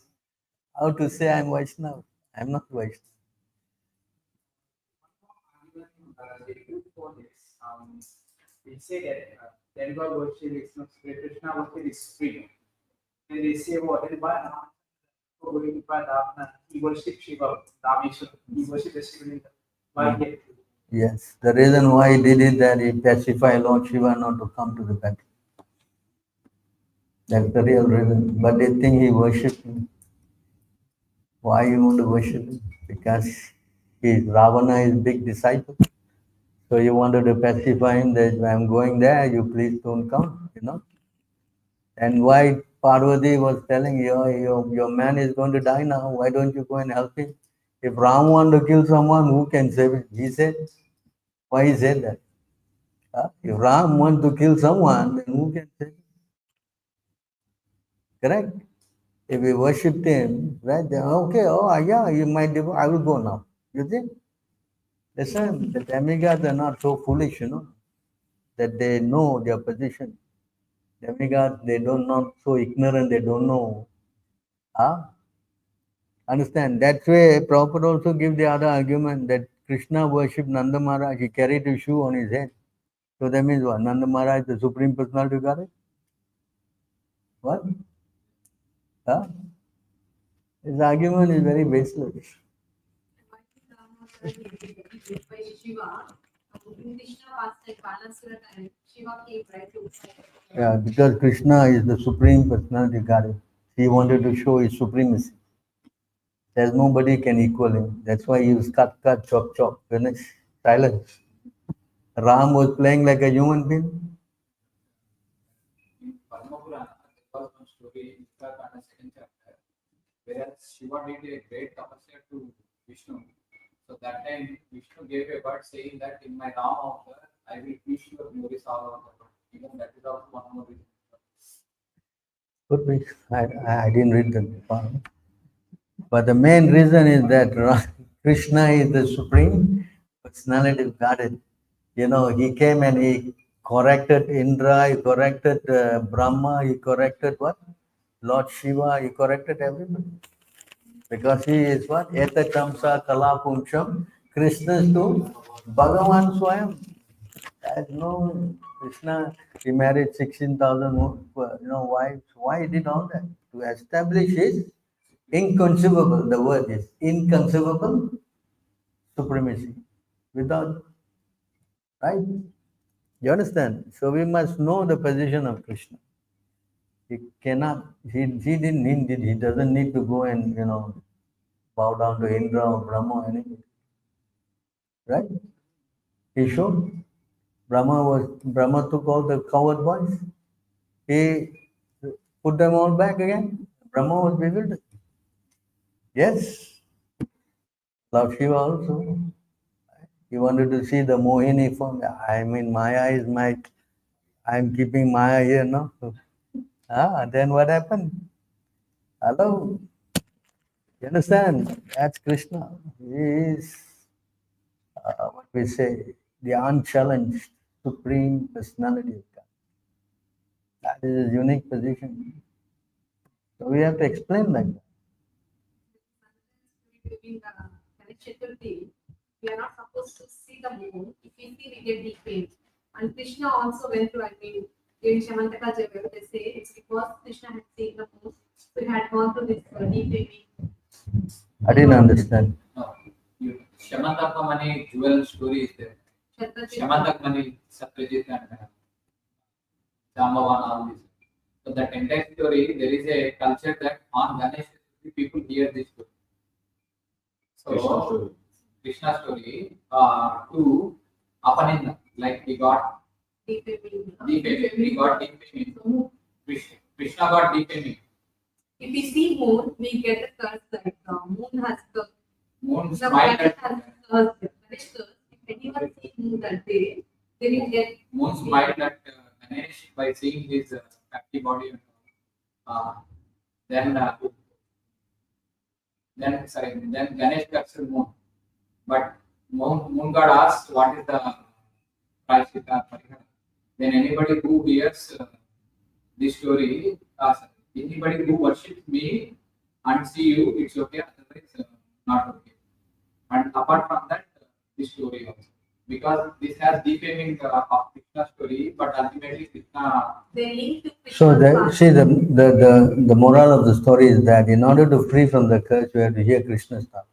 how to say I'm Vaishnava? I'm not Vaishnava. They do for this. They say that demigod worship is not Krishna worship is free. And they say what? He worshipped Shiva, Rameshwar. He worshipped the Shiva. Why he had to? Yes, the reason why he did it that he pacified Lord Shiva not to come to the battle. That's the real reason. But they think he worshipped him. Why you want to worship him? Because Ravana is big disciple. So you wanted to pacify him that I'm going there, you please don't come. And why Parvati was telling your man is going to die now, why don't you go and help him? If Ram wanted to kill someone, who can save him? He said. Why he said that? If Ram wants to kill someone, then who can save him? Correct? If we worshipped him, right, then okay, yeah, you might I will go now. You think? Listen, the demigods are not so foolish, that they know their position. Demigods, they don't not so ignorant, they don't know. Understand? That way, Prabhupada also give the other argument that Krishna worshipped Nanda Maharaj, he carried a shoe on his head. So that means what? Nanda Maharaj, the Supreme Personality of Godhead? What? His argument is very baseless. By Shiva, in Krishna was like Balasura time. Shiva came right to Yeah, because Krishna is the Supreme Personality of Godhead. He wanted to show his supremacy. There's nobody can equal him. That's why he was cut, chop, finish, silence. Ram was playing like a human being. story in Uttarakhand, second chapter, where Shiva did a great tapasya to Vishnu. So that time Vishnu gave a word saying that in my Rama avatar, I will teach your glories all over the world. Even that is also one more reason. Could be. I didn't read the part. But the main reason is that Krishna is the supreme personality of Godhead. You know, he came and he corrected Indra, he corrected Brahma, he corrected what? Lord Shiva, he corrected everybody. Because he is what? Eta Kamsa Kala Puncham, Krishna to Bhagavan Swayam. There's no Krishna, he married 16,000 wives. Why he did all that? To establish his inconceivable, the word is inconceivable supremacy. Without, right? You understand? So we must know the position of Krishna. He cannot, he didn't need it, he doesn't need to go and, bow down to Indra or Brahma or anything. Right? He showed. Brahma took all the coward boys. He put them all back again. Brahma was bewildered. Yes. Lord Shiva also. He wanted to see the Mohini form. I mean, Maya is my, I'm keeping Maya here now. Then what happened? Hello? You understand? That's Krishna. He is, what we say, the unchallenged supreme personality of God. That is his unique position. So we have to explain like that. During Ganesh Chaturthi, we are not supposed to see the moon. If we see, we get defamed. And Krishna also went through, during Shamantaka Jagad, they say it's because Krishna had seen the moon, so he had gone through this defaming. I didn't understand. No, Shamantak Mani jewel story is there. Shamantak Mani, Satyajit and Jambavan, all this. So that entire story, there is a culture that on Ganesh Chaturthi, people hear this story. So Krishna story to Apaninda, like we got defaming. We got defaming. Krishna got defaming. If we see moon, we get a curse that moon has the Moon the smiled planet at has curse. Ganesh curse. If anyone sees moon that day, they will get. Moon smiled at Ganesh by seeing his fatty body. Then Ganesh cursed Moon. But Moon God asked, what is the Prashita Parihara? Then anybody who hears this story, anybody who worships me and see you, it's okay, otherwise not okay. And apart from that, this story also. Because this has defaming of Krishna story, but ultimately Krishna. They link to Krishna's So past. see the moral of the story is that in order to free from the curse, we have to hear Krishna's story.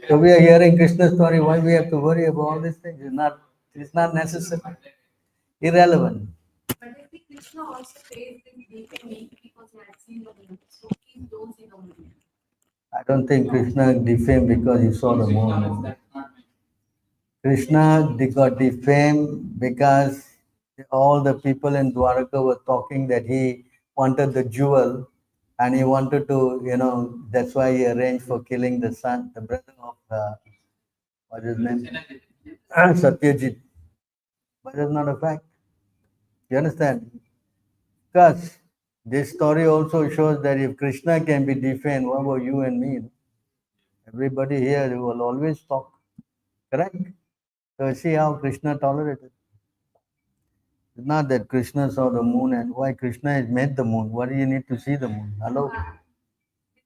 So we are hearing Krishna's story. Why we have to worry about all these things? It's not necessary. Irrelevant. But I think Krishna also faced this defaming because he had seen the moon. So please don't see the moon. I don't think Krishna defamed because he saw the moon. Krishna got defamed because all the people in Dwaraka were talking that he wanted the jewel and he wanted to, that's why he arranged for killing the son, the brother of, what is his name? Satyajit. But that's not a fact. You understand? Because this story also shows that if Krishna can be defamed, what about you and me? Everybody here will always talk. Correct? So see how Krishna tolerated. It's not that Krishna saw the moon and why Krishna has made the moon. Why do you need to see the moon? Hello?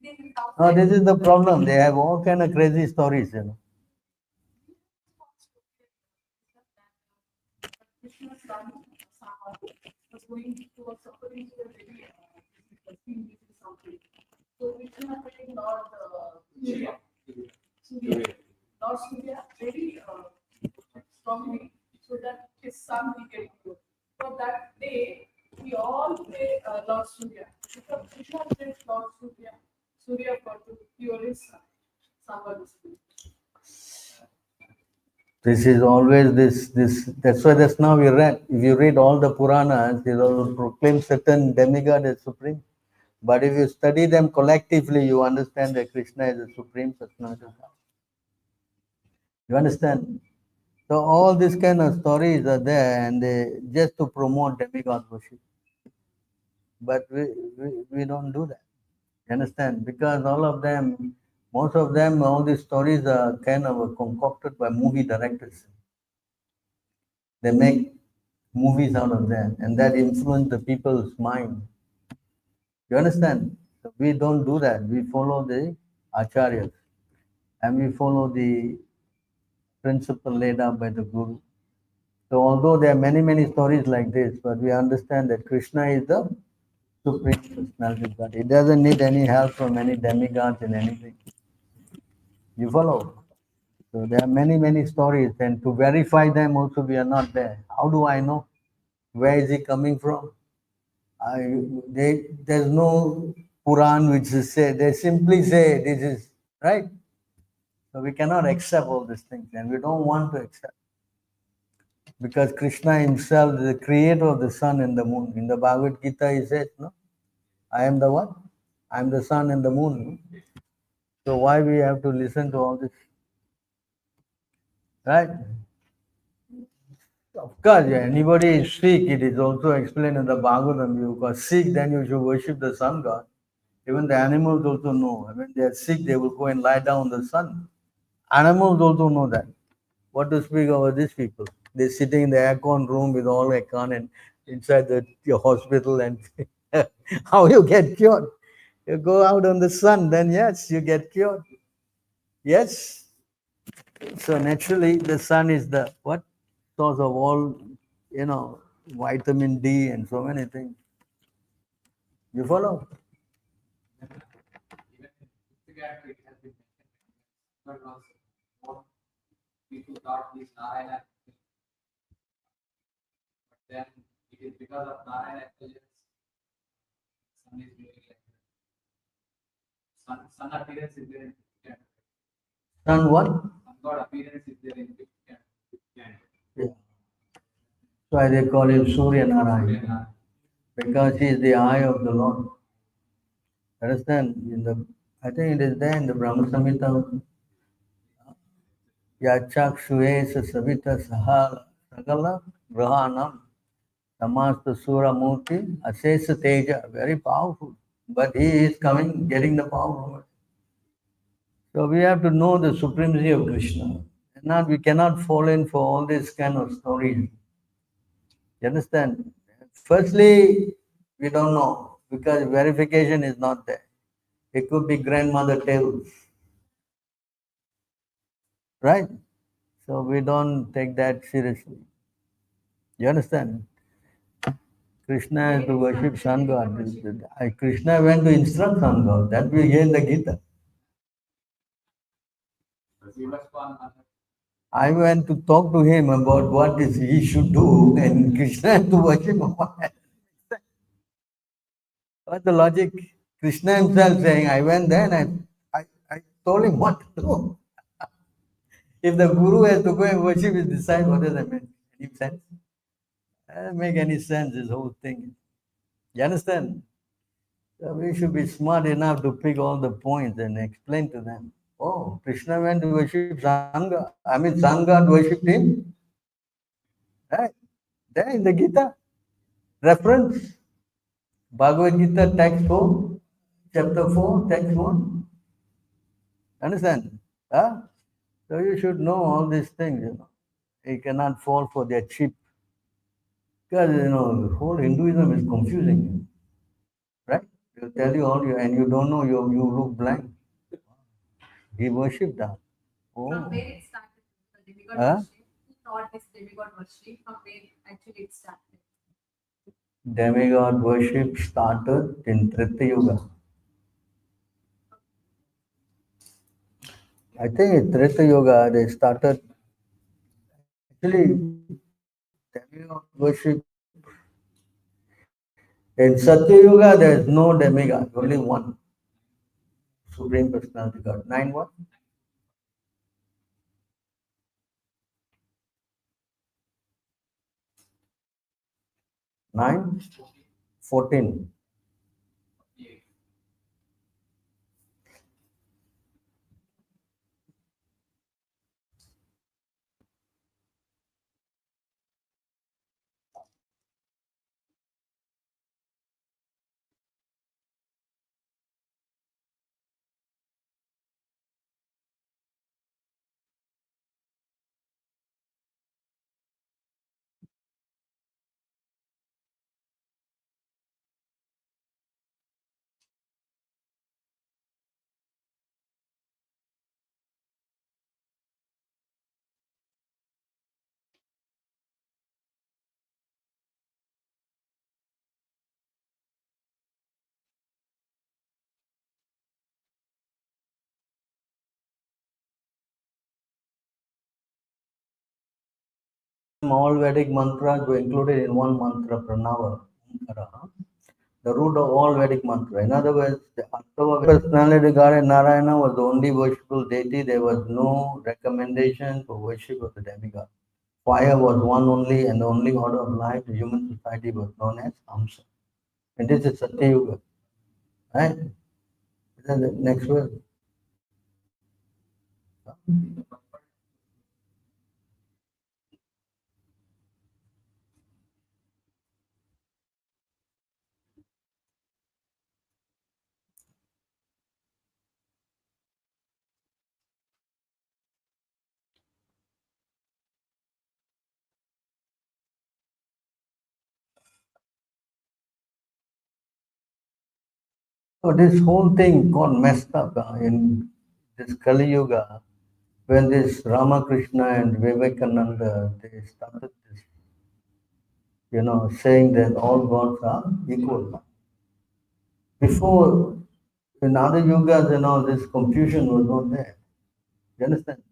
This is No, this is the problem. They have all kind of crazy stories. Krishna's son, was going to a suffering to a very something. So Krishna telling Lord Surya. Lord Surya very strongly so that his son will get good. For that day, we all pray Lord Surya. Because Krishna prays Lord Surya. Surya for to cure his son. Somebody. This is always this. That's why that's now we read. If you read all the Puranas, they all proclaim certain demigod as supreme. But if you study them collectively, you understand that Krishna is the Supreme Personality of God. You understand? So all these kind of stories are there, and they just to promote demigod worship. But we don't do that. You understand? Because all of them, most of them, all these stories are kind of concocted by movie directors. They make movies out of that, and that influence the people's mind. You understand? So we don't do that. We follow the acharyas, and we follow the principle laid out by the guru. So although there are many, many stories like this, but we understand that Krishna is the supreme personality of God. He doesn't need any help from any demigods in anything. You follow? So there are many, many stories, and to verify them also we are not there. How do I know? Where is he coming from? There's no Puran which is say, they simply say this is right. So we cannot accept all these things, and we don't want to accept. Because Krishna himself is the creator of the sun and the moon. In the Bhagavad Gita, he says, no, I am the what? I am the sun and the moon. So why we have to listen to all this? Right? Of course, yeah, anybody is sick, it is also explained in the Bhagavatam. You got sick, then you should worship the sun god. Even the animals also know. When they are sick, they will go and lie down in the sun. Animals also know that. What to speak about these people? They're sitting in the aircon room with all aircon and inside your hospital, and how you get cured? You go out on the sun, then yes, you get cured. Yes. So naturally, the sun is the what source of all, vitamin D and so many things. You follow? Even in Instagram, it has been mentioned, but also more people thought this Narayana, but then it is because of Narayana intelligence, sun is really like sun appearance is there in Christianity. Sun what? Sun god appearance is there in Christianity. Yeah. That's why they call him Surya Narayana, because he is the eye of the Lord. Understand? I think it is there in the Brahma Samhita. Yachakshuyesa Savita Sahala Sagala Grahanam Samasta Sura Murti Asesa Teja. Very powerful. But he is coming, getting the power. So we have to know the supremacy of Krishna. And we cannot fall in for all these kind of stories. You understand? Firstly, we don't know because verification is not there. It could be grandmother tales, right? So we don't take that seriously. You understand? Krishna has to worship sun god. Krishna went to instruct sun god. That we hear in the Gita. I went to talk to him about what is he should do, and Krishna had to worship him. What's the logic? Krishna himself saying, I went there and I told him what to do. If the guru has to go and worship his disciple, what does that mean? Any sense? Doesn't make any sense, this whole thing. You understand? So we should be smart enough to pick all the points and explain to them. Oh, Krishna went to worship Sangha. Sangha worshipped him. Right? There in the Gita. Reference. Bhagavad Gita, text 4, chapter 4, text 1. Understand? Huh? So you should know all these things. You cannot fall for their cheap. Because, the whole Hinduism is confusing. Right? They'll tell you all, and you don't know, you look blank. He worshipped that. From Oh. where it started, the demigod Huh? worship, who taught this demigod worship, from where actually it started. Demigod worship started in Treta Yuga. I think in Treta Yuga they started. Actually, demigod worship in Satya Yuga there is no demigod, only one supreme personality God. 9 what? 9? 14. all Vedic mantras were included in one mantra, pranava. Omkara. The root of all Vedic mantra. In other words, the Attva personality regarded Narayana was the only worshipful deity. There was no recommendation for worship of the demigod. Fire was one only, and the only order of life in human society was known as Hamsa. And this is Satya Yuga. Right? Then the next word. So this whole thing got messed up in this Kali Yuga when this Ramakrishna and Vivekananda they started this, saying that all gods are equal. Before, in other yugas and all, this confusion was not there. You understand?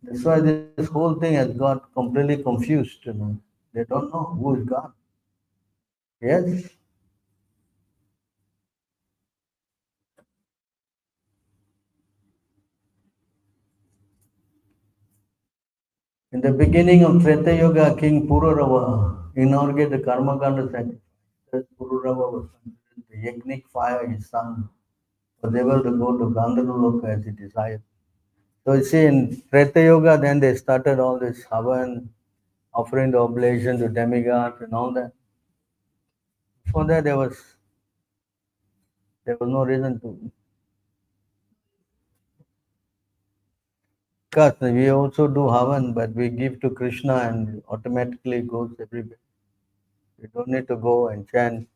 That's why this whole thing has got completely confused. They don't know who is God. Yes. In the beginning of Treta Yuga, King Pururava inaugurated the Karmakanda sacrifice. Pururava was considered the yajnic fire his son was able to go to Gandharva as he desired. So you see, in Treta Yuga, then they started all this Havan, offering the oblation to demigods and all that. Before that, there was no reason to. Because we also do Havan, but we give to Krishna and automatically goes everywhere. We don't need to go and chant.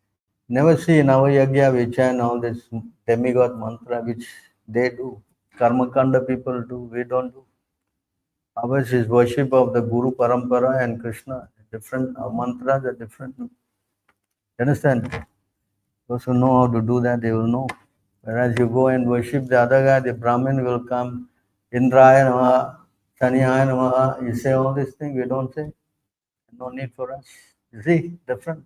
Never see in our yagya we chant all this demigod mantra which they do. Karmakanda people do, we don't do. Ours is worship of the Guru Parampara and Krishna. Different mantras are different. You understand? Those who know how to do that, they will know. Whereas you go and worship the other guy, the Brahmin will come, Indraya Namaha, Saniyaya Namaha. You say all these things, we don't say. No need for us. You see, different.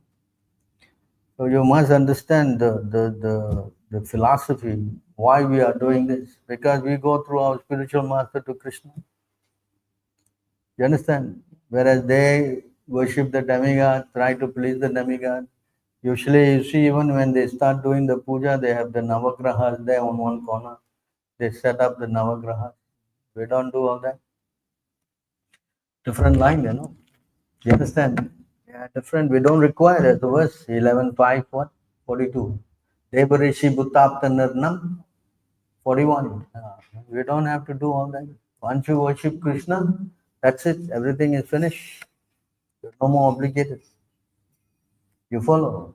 So you must understand the philosophy, why we are doing this. Because we go through our spiritual master to Krishna. You understand? Whereas they worship the demigod, try to please the demigod. Usually, you see, even when they start doing the puja, they have the navagrahas there on one corner. They set up the navagrahas. We don't do all that. Different line. You understand? Yeah, different. We don't require that. The verse 11:5, what? 42. Devarishi Bhuttapta Nirnam, 41. We don't have to do all that. Once you worship Krishna, that's it. Everything is finished. You're no more obligated. You follow?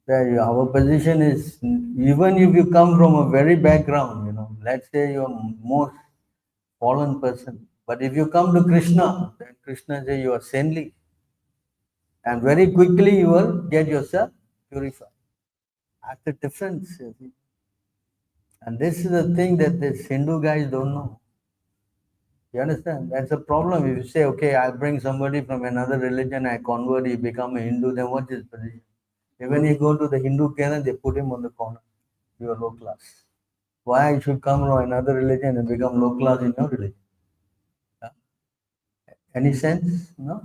Our position is, even if you come from a very background, let's say you're most fallen person, but if you come to Krishna, then Krishna says you are saintly, and very quickly you will get yourself purified. That's the difference. And this is the thing that these Hindu guys don't know. You understand? That's a problem. If you say, okay, I bring somebody from another religion, I convert, he become a Hindu, then what is position? When you go to the Hindu canon, they put him on the corner. You are low class. Why you should come from another religion and become low class in your religion? Any sense? No.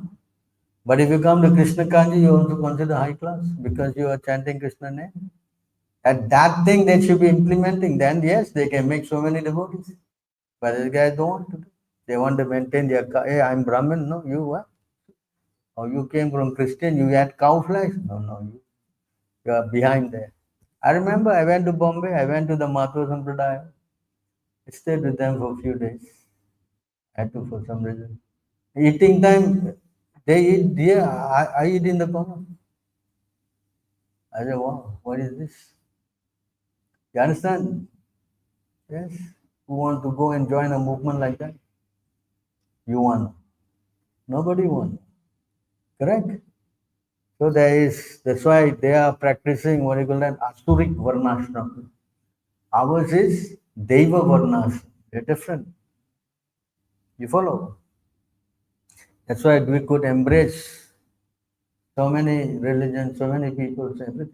But if you come to Krishna Kanji, you also consider high class because you are chanting Krishna name. And that thing they should be implementing, then yes, they can make so many devotees. But these guys don't want to do. They want to maintain their, hey, I'm Brahmin, no, you what? Or you came from Christian, you had cow flesh? No, you are behind there. I remember I went to Bombay, I went to the Mathur Sampradaya. I stayed with them for a few days. I had to for some reason. Eating time, they eat deer, I eat in the corner. I said, wow, what is this? You understand? Yes. Who want to go and join a movement like that? You want. Nobody wants. Correct? So that's why they are practicing what you call that Asuric Varnashram. Ours is Deva Varnashram. They're different. You follow? That's why we could embrace so many religions, so many people, everything.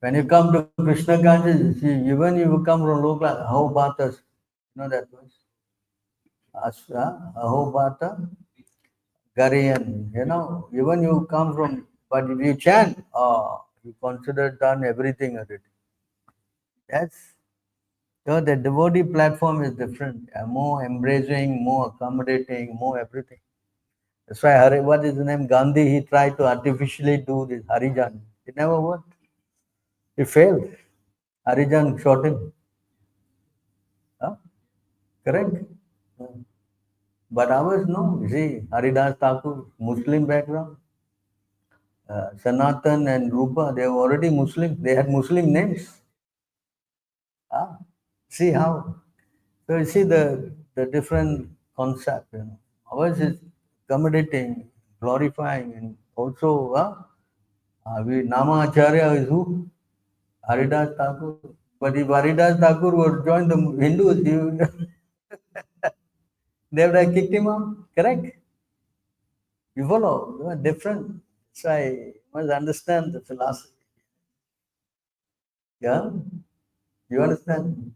When you come to Krishna consciousness, see, even if you come from low class, Ahobata, you know that verse? Ahobata, Garian, even you come from, but if you chant, you consider done everything already. That's, the devotee platform is different, more embracing, more accommodating, more everything. That's why, what is his name? Gandhi, he tried to artificially do this, Harijan. It never worked. He failed. Harijan shot him. Huh? Correct? But ours, no. You see, Haridas Thakur, Muslim background. Sanatan and Rupa, they were already Muslim. They had Muslim names. See how? So you see the different concept. Ours is accommodating, glorifying, and also we Nama Acharya is who? Haridas Thakur. But if Haridas Thakur would join the Hindus, they would have kicked him out. Correct? You follow? You are different. So I must understand the philosophy. Yeah? You understand?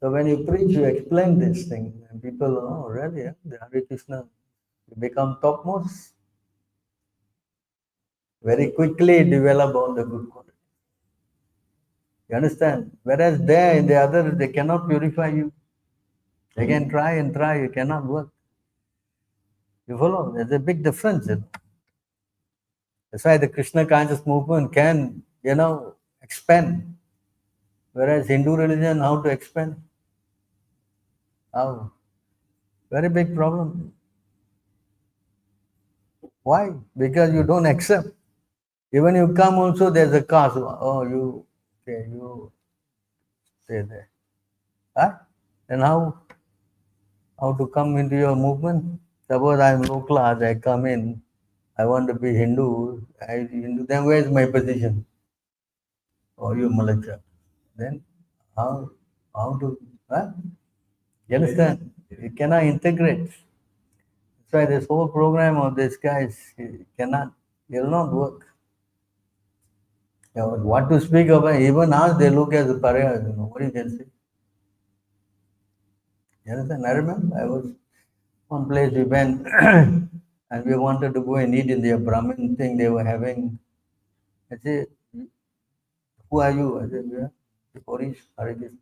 So when you preach, you explain this thing, and people, oh, really? Yeah? The Hare Krishna, you become topmost. Very quickly develop all the good qualities. You understand? Whereas there in the other, they cannot purify you. They can try and try, you cannot work. You follow? There's a big difference. That's why the Krishna conscious movement can, expand. Whereas Hindu religion, how to expand? How? Very big problem. Why? Because you don't accept. Even you come also, there's a caste. Oh, you stay there. Huh? And how to come into your movement? Suppose I'm low class, I come in, I want to be Hindu, then where's my position? Oh, you Malacha. Then how to, huh? You understand? You cannot integrate. That's why this whole program of these guys it will not work. What to speak about, even us, they look as a pariah, what you can say. You understand? I remember I was one place we went and we wanted to go and eat in their Brahmin thing they were having. I said, who are you? I said, we are the Polish Hare Krishna.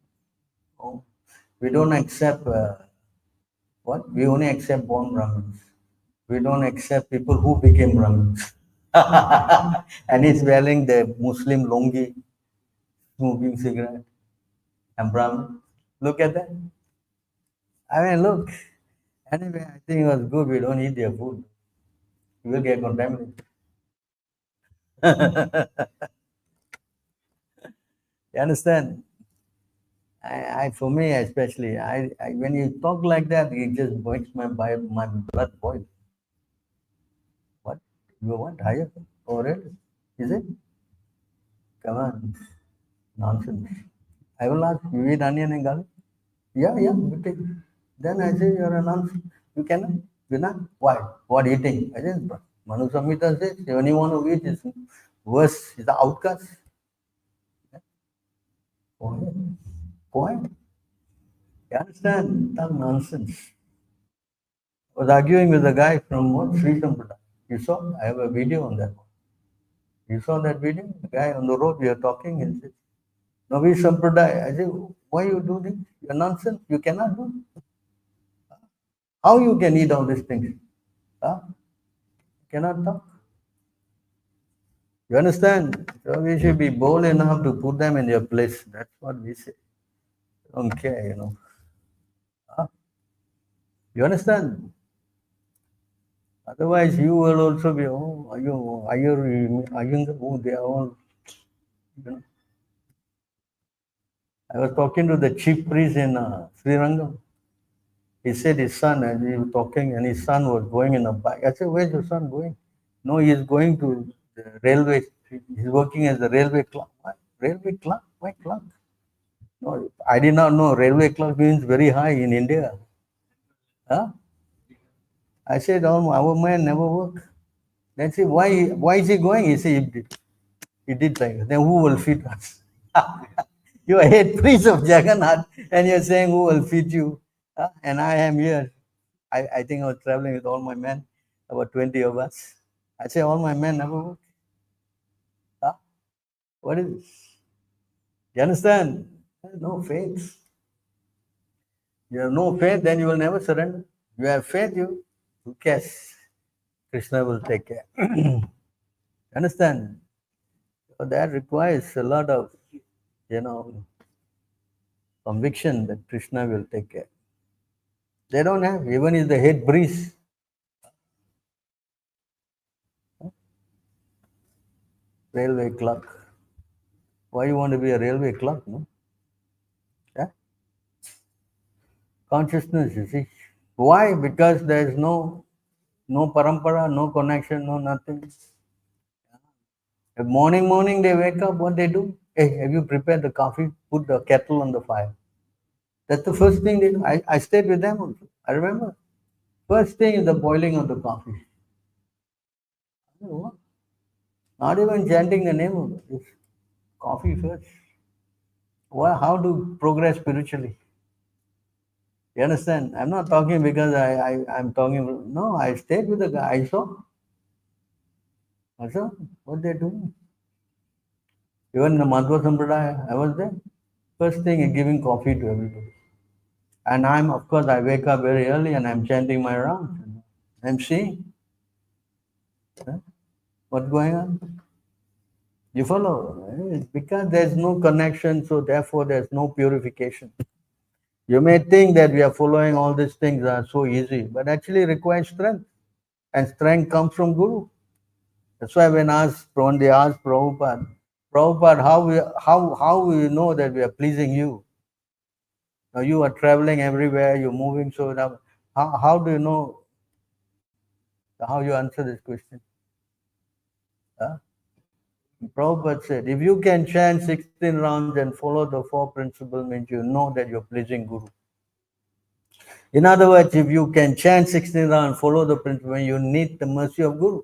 Oh, we don't accept what? We only accept born Brahmins. We don't accept people who became Brahmins. And he's wearing the Muslim longi, smoking cigarette, and Brahmin. Look at that. I mean, look. Anyway, I think it was good. We don't eat their food. We will get contaminated. You understand? For me especially, when you talk like that, it just makes my blood boil. What? You want higher? Already? Is it? Come on. Nonsense. I will ask, you eat onion and garlic? Yeah, we take. Then I say, you're a nonsense. You cannot? You not? Why? What eating? I said, Manu Samhita says, anyone who eats is worse, is the outcast. Why? You understand? That's nonsense. I was arguing with a guy from what? Sri Sampradaya. You saw? I have a video on that one. You saw that video? The guy on the road, we are talking and says, Navi Sampradaya. I said, why you do this? You're nonsense. You cannot do it. How you can eat all these things? Huh? Cannot talk. You understand? So we should be bold enough to put them in their place. That's what we say. Don't care, Huh? You understand? Otherwise, you will also be, oh, are you, they are all, I was talking to the chief priest in Sri Rangam. He said his son, and he was talking, and his son was going in a bike. I said, where's your son going? No, he is going to the railway. He's working as a railway clerk. What? Railway clerk? Why clerk? No, I did not know railway clerk means very high in India. Huh? I said, oh, our man never work. Then say, why is he going? He said, he did like that. Then who will feed us? You are head priest of Jagannath, and you're saying who will feed you? And I am here. I think I was traveling with all my men, about 20 of us. I say, all my men never work. Huh? What is this? You understand? No faith. You have no faith, then you will never surrender. You have faith, you who cares? Krishna will take care. Understand? So that requires a lot of, conviction that Krishna will take care. They don't have, even if the head priest. Railway clerk. Why you want to be a railway clerk? No? Yeah? Consciousness, you see. Why? Because there is no parampara, no connection, no nothing. Morning they wake up, what they do? Hey, have you prepared the coffee? Put the kettle on the fire. That's the first thing they do. I stayed with them also. I remember. First thing is the boiling of the coffee. Not even chanting the name of it. Coffee first. Why? How to progress spiritually? You understand? I'm not talking because I'm talking. No, I stayed with the guy. I saw what they're doing. Even the Madhva Sampradaya, I was there. First thing is giving coffee to everybody. And of course, I wake up very early and I'm chanting my rounds. I'm seeing what's going on. You follow? It's because there's no connection, so therefore there's no purification. You may think that we are following all these things are so easy, but actually requires strength. And strength comes from Guru. That's why when they asked Prabhupada, how we know that we are pleasing you? Now you are traveling everywhere, you're moving, so now, how do you know how you answer this question? Huh? Prabhupada said, if you can chant 16 rounds and follow the four principles, means you know that you're pleasing Guru. In other words, if you can chant 16 rounds and follow the principle, you need the mercy of Guru.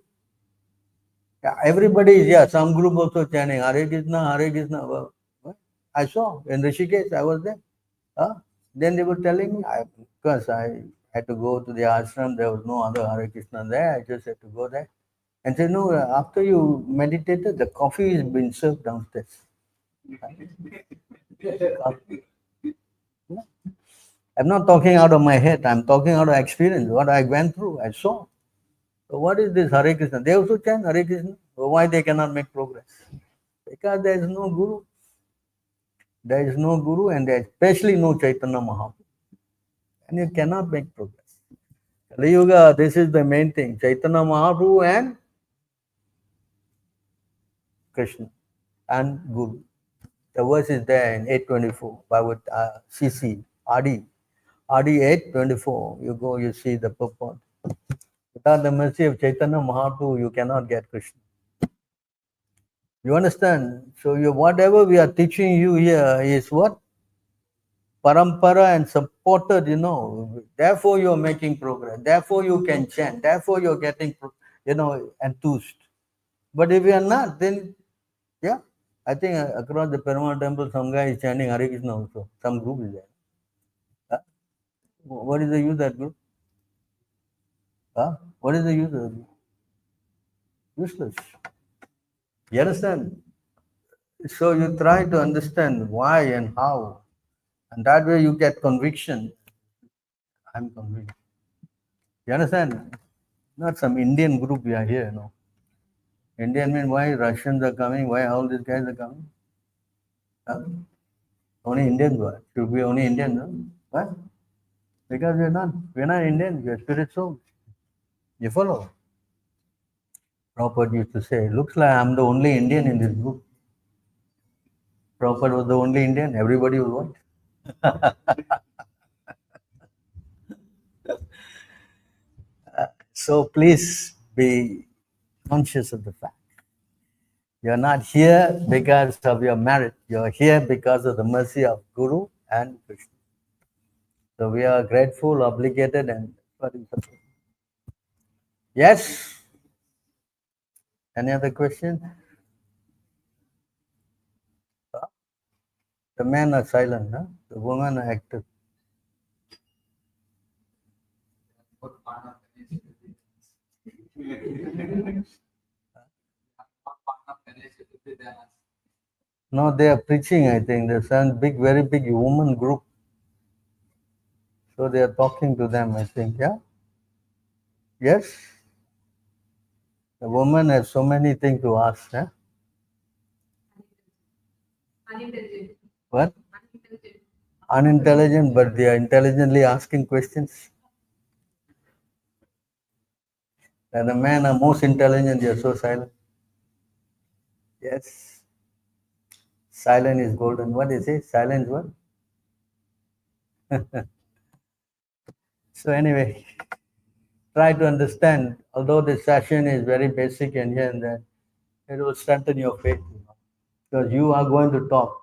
Yeah, everybody is, some group also chanting Hare Krishna, Hare Krishna. Well, I saw in Rishikesh, I was there. Then they were telling me, because I had to go to the ashram, there was no other Hare Krishna there, I just had to go there. And say, no, after you meditated, the coffee has been served downstairs. I'm not talking out of my head, I'm talking out of experience, what I went through, I saw. So what is this Hare Krishna? They also chant Hare Krishna. So why they cannot make progress? Because there is no Guru. There is no Guru and there is especially no Chaitanya Mahaprabhu. And you cannot make progress. Kali Yuga, this is the main thing. Chaitanya Mahaprabhu and Krishna and Guru. The verse is there in 824 by what CC, RD 824. You go, you see the purport. Without the mercy of Chaitanya Mahaprabhu, you cannot get Krishna. You understand? So whatever we are teaching you here is what? Parampara and supported, Therefore you are making progress. Therefore you can chant. Therefore you are getting, enthused. But if you are not, then, yeah. I think across the Perumal temple, some guy is chanting Hare Krishna also. Some group is there. What is the use of that group? What is the use of that group? Useless. You understand? So you try to understand why and how. And that way you get conviction. I'm convinced. You understand? Not some Indian group we are here, Indian mean why Russians are coming, why all these guys are coming? Only Indians were. Should be only Indian, no? Why? Because we're not Indians, we're spirit souls. You follow? Prabhupada used to say, looks like I'm the only Indian in this group. Prabhupada was the only Indian, everybody was white. So please be conscious of the fact. You're not here because of your merit. You're here because of the mercy of Guru and Krishna. So we are grateful, obligated, and Yes? Any other question? The men are silent, huh? The women are active. What part of Ganesh Chaturthi? What part of Ganesh Chaturthi they are? No, they are preaching, I think. There's a big, very big woman group. So they are talking to them, I think, yeah? Yes? The woman has so many things to ask, huh? Unintelligent. What? Unintelligent. Unintelligent, but they are intelligently asking questions. And the men are most intelligent, they are so silent. Yes. Silent is golden. What is it? Silence what? So anyway, try to understand, although this session is very basic and here and there, it will strengthen your faith, because you are going to talk.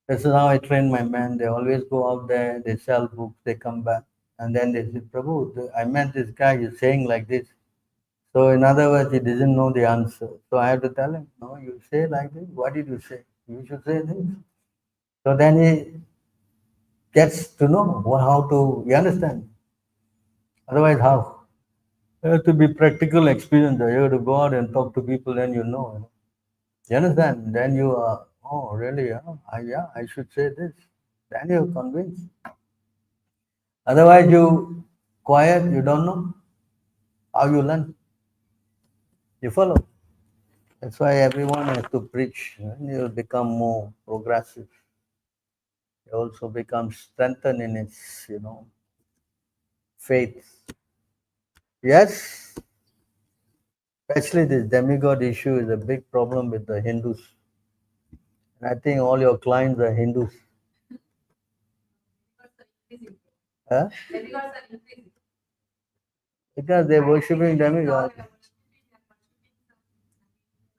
This is how I train my men. They always go out there, they sell books, they come back, and then they say, Prabhu, I met this guy, he's saying like this. So in other words, he doesn't know the answer. So I have to tell him, no, you say like this. What did you say? You should say this. So then he gets to know how to, you understand? Otherwise, how? You have to be practical experience. You have to go out and talk to people, then you know. You understand? Then you are, oh, really? Yeah, I should say this. Then you're convinced. Otherwise, you quiet, you don't know how you learn. You follow. That's why everyone has to preach. And you'll become more progressive. You also become strengthened in its, faith. Yes, especially this demigod issue is a big problem with the Hindus. And I think all your clients are Hindus. Huh? Demigods are increasing. Because they're worshipping demigods.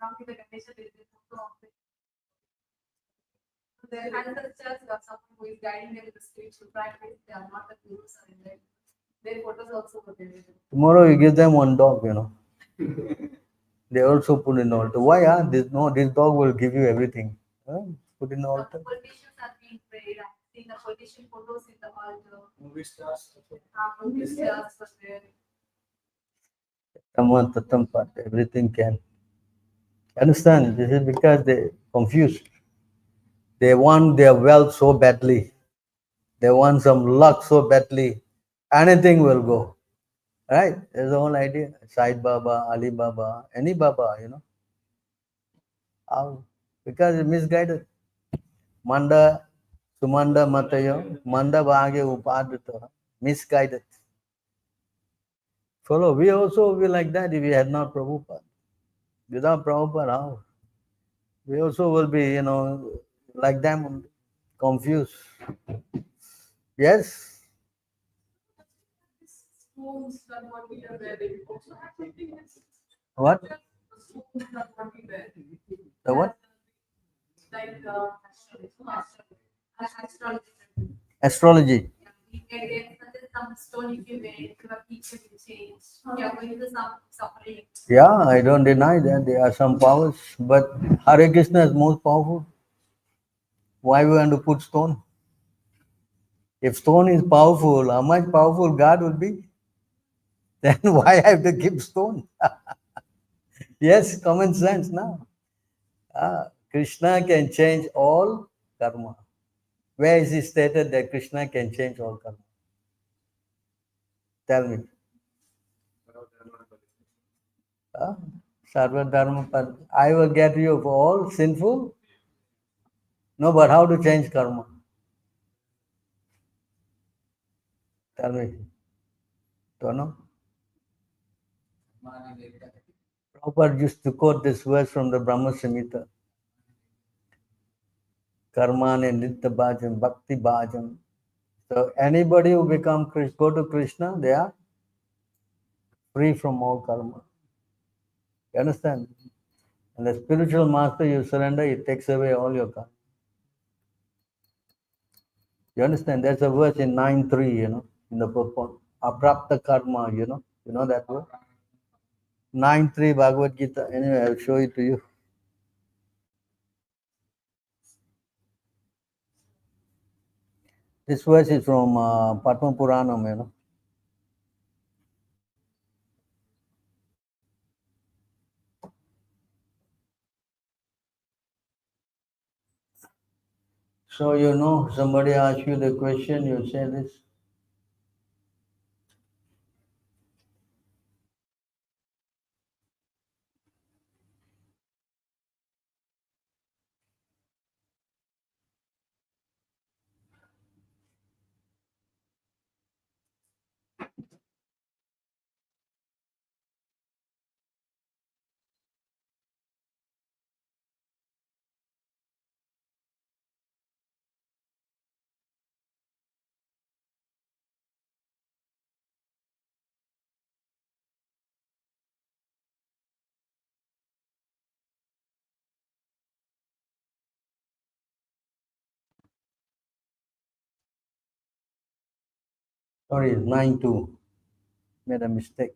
Come to the Ganesha, there is a photo of it. Their ancestors or someone who is guiding them in the spiritual practice, they are not the gurus or in their photos also were there. Tomorrow you give them one dog, They also put in altar. Why? This dog will give you everything. Huh? Put in The altar. politicians are being prayed. I've seen the politician photos in the altar. Movie stars. Movie stars were there. Taman, tatam, pat, everything can. Understand? This is because they confused. They want their wealth so badly. They want some luck so badly. Anything will go. Right? That's the whole idea. Sai Baba, Ali Baba, any Baba, How? Because it's misguided. Manda, Sumanda Matayo, Manda Bhage Upadita, misguided. Follow. We also will be like that if we had not Prabhupada. Without Prabhupada, how? We also will be, like them, confused. Yes? Spoons that what we are wearing. Also, I think it's What? spoons that what we wear. The what? Like Astrology. Astrology. We get some stone if you wear it, your picture will change. You are going to some suffering. Yeah, I don't deny that there are some powers, but Hare Krishna is most powerful. Why we want to put stone? If stone is powerful, how much powerful God will be? Then why I have to give stone? Yes, common sense now. Krishna can change all karma. Where is it stated that Krishna can change all karma? Tell me. Sarva Dharma Pad. I will get you of all sinful. No, but how to change karma? Tell me. Don't know. Prabhupada used to quote this verse from the Brahma Samhita. Karmane nitya bhajam, bhakti bhajam. So anybody who go to Krishna, they are free from all karma. You understand? And the spiritual master you surrender, he takes away all your karma. You understand? There's a verse in 9.3, in the purport. Aprapta karma, you know that word? 9:3 Bhagavad Gita. Anyway, I'll show it to you. This verse is from Padma Puranam, you know. So, you know, somebody asks you the question, you say this. Sorry, it's 9:2. Made a mistake.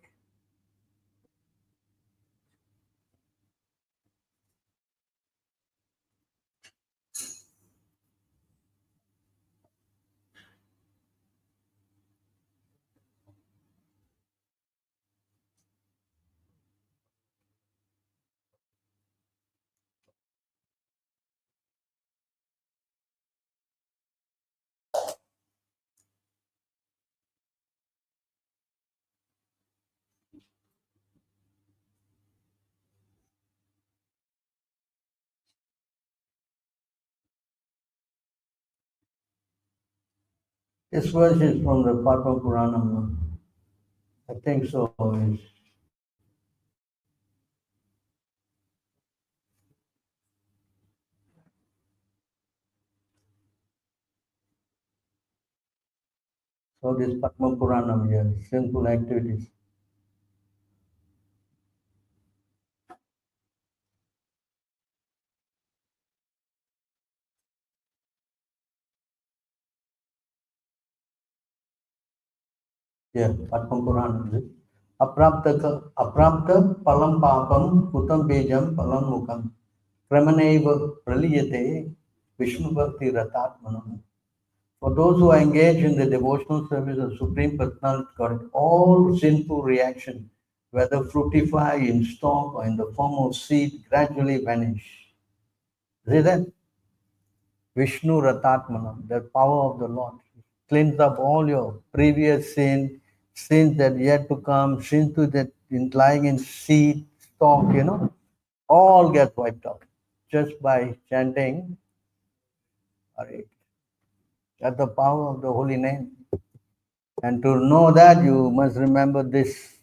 This verse is from the Padma Puranam. I think so. So this Padma Puranam here, sinful activities. Yeah, Padma Puranam. Aprapta palam papam putam bejam palam mukam. Kramaneva praliyate Vishnu Bhakti Ratatmanam. For those who are engaged in the devotional service of Supreme Personality of God, all sinful reaction, whether fructify in stalk or in the form of seed, gradually vanish. See that? Vishnu Ratatmanam, the power of the Lord. Cleanse up all your previous sin, sins that yet to come, sins that in lying in seed, stalk, you know, all get wiped out just by chanting Hare. That's the power of the holy name. And to know that, you must remember this.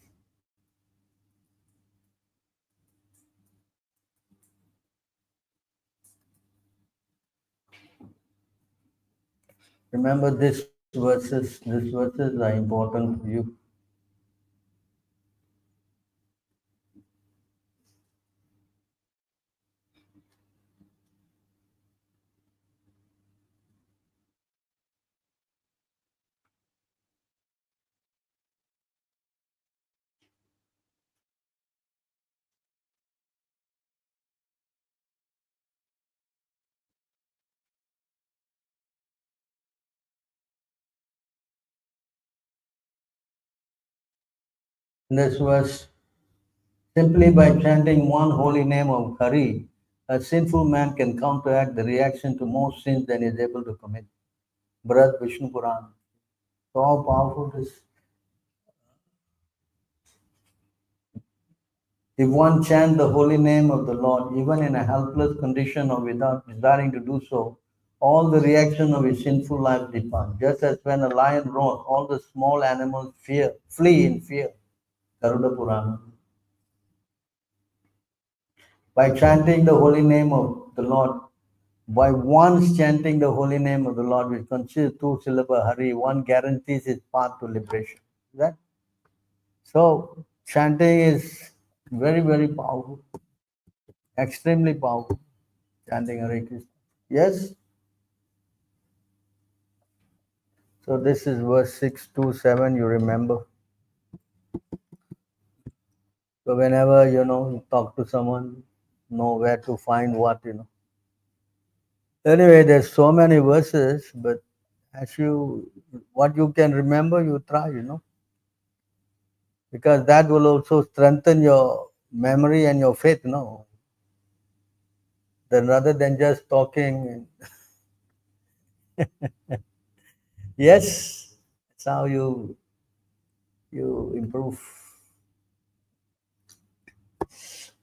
Remember this verses. These verses are important for you. This verse, simply by chanting one holy name of Hari, a sinful man can counteract the reaction to more sins than he is able to commit. Bharat Vishnu Puran. So how powerful this. If one chants the holy name of the Lord, even in a helpless condition or without desiring to do so, all the reaction of his sinful life depart. Just as when a lion roars, all the small animals flee in fear. Garuda Purana. By chanting the holy name of the Lord, by once chanting the holy name of the Lord, which consists two syllable Hari, one guarantees his path to liberation. Is that? So chanting is very, very powerful, extremely powerful. Chanting Hare Krishna. Yes? So this is verse 627, you remember. So whenever, you talk to someone, know where to find what. Anyway, there's so many verses, but what you can remember, you try, because that will also strengthen your memory and your faith. Then rather than just talking, yes, that's how you improve.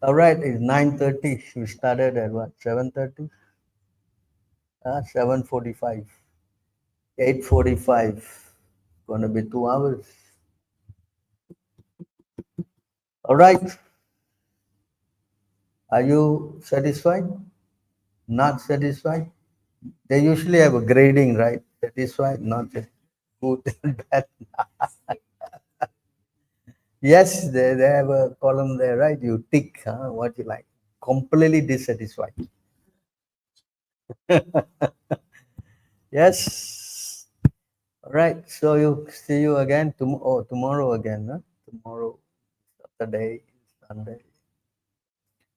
All right, it's 9:30. We started at what? 7:30? 7:45. 8:45. Gonna be 2 hours. All right. Are you satisfied? Not satisfied? They usually have a grading, right? Satisfied, not satisfied. Good and bad. Yes, they have a column there, right? You tick what you like. Completely dissatisfied. Yes. All right. So you see you again tomorrow again. Huh? Tomorrow, Saturday, Sunday.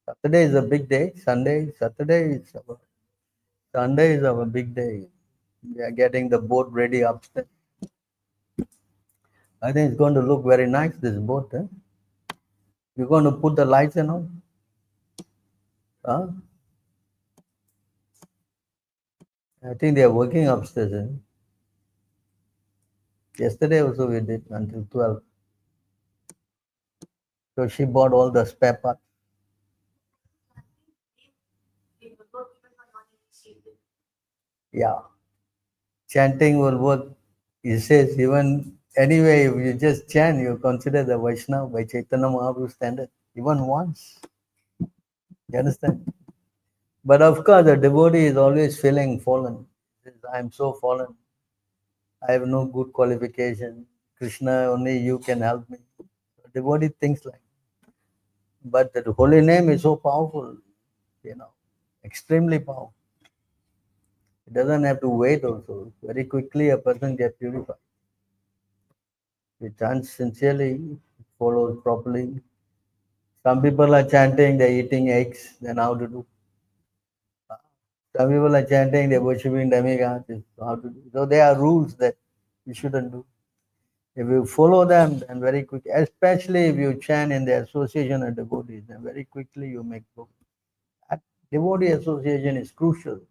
Saturday is a big day. Sunday is our big day. We are getting the boat ready upstairs. I think it's going to look very nice. This boat. Huh? You're going to put the lights and all. Huh? I think they are working upstairs. Huh? Yesterday also we did until 12. So she bought all the spare parts. Yeah. Chanting will work. He says even anyway, if you just chant, you consider the Vaishnava by Chaitanya Mahaprabhu standard. Even once. You understand? But of course, the devotee is always feeling fallen. He says, I am so fallen. I have no good qualification. Krishna, only you can help me. The devotee thinks like. But the holy name is so powerful, extremely powerful. It doesn't have to wait also. Very quickly a person gets purified. If you chant sincerely, follows properly. Some people are chanting, they're eating eggs, then how to do? Some people are chanting, they're worshipping demigods, how to do? So there are rules that you shouldn't do. If you follow them, then very quick, especially if you chant in the association of devotees, then very quickly you make progress. That devotee association is crucial.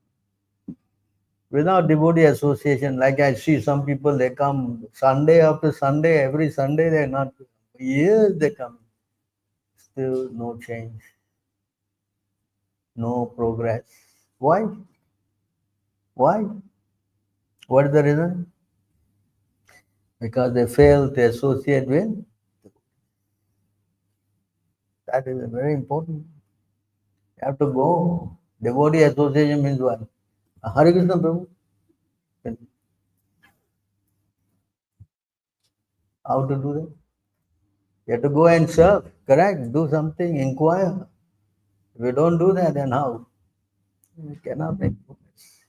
Without devotee association, like I see some people, they come Sunday after Sunday, every Sunday they're not, years they come. Still no change, no progress. Why? Why? What is the reason? Because they fail to associate with. That is very important. You have to go. Devotee association means what? Hare Krishna Prabhu. How to do that? You have to go and serve, correct? Do something, inquire. If you don't do that, then how? You cannot make progress.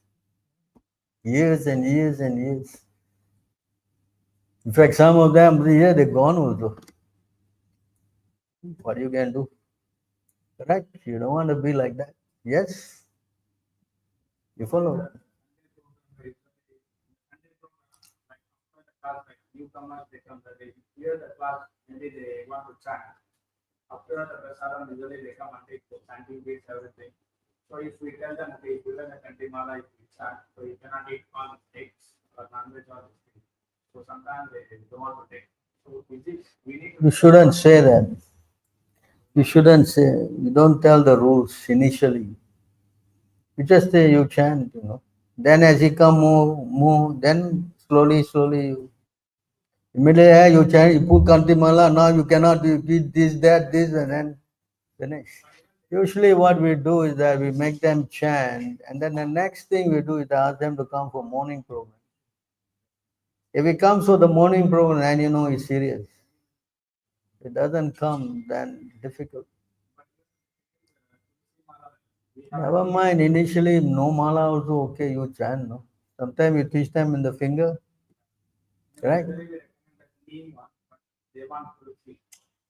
Years and years and years. In fact, some of them, yeah, they're gone also. What you can do? Correct? You don't want to be like that. Yes? You follow? Newcomers, they come, they hear the class, maybe they want to chant. After the prasadam, usually they come and take the chanting beats, everything. So if we tell them, okay, if you learn a Kantimala, if you chant, so you cannot eat all eggs or non-veg or this thing. So sometimes they don't want to take. So we need to. You shouldn't say that. You shouldn't say, you don't tell the rules initially. You just say you chant. Then as you come more, then slowly, immediately you chant, you put Kantimala, now you cannot you eat this, that, this, and then finish. Usually what we do is that we make them chant, and then the next thing we do is ask them to come for morning program. If he comes for the morning program, then you know he's serious. If it doesn't come, then difficult. Never mind, initially no mala also okay, you chant, no? Sometimes you teach them in the finger, right? They want to see.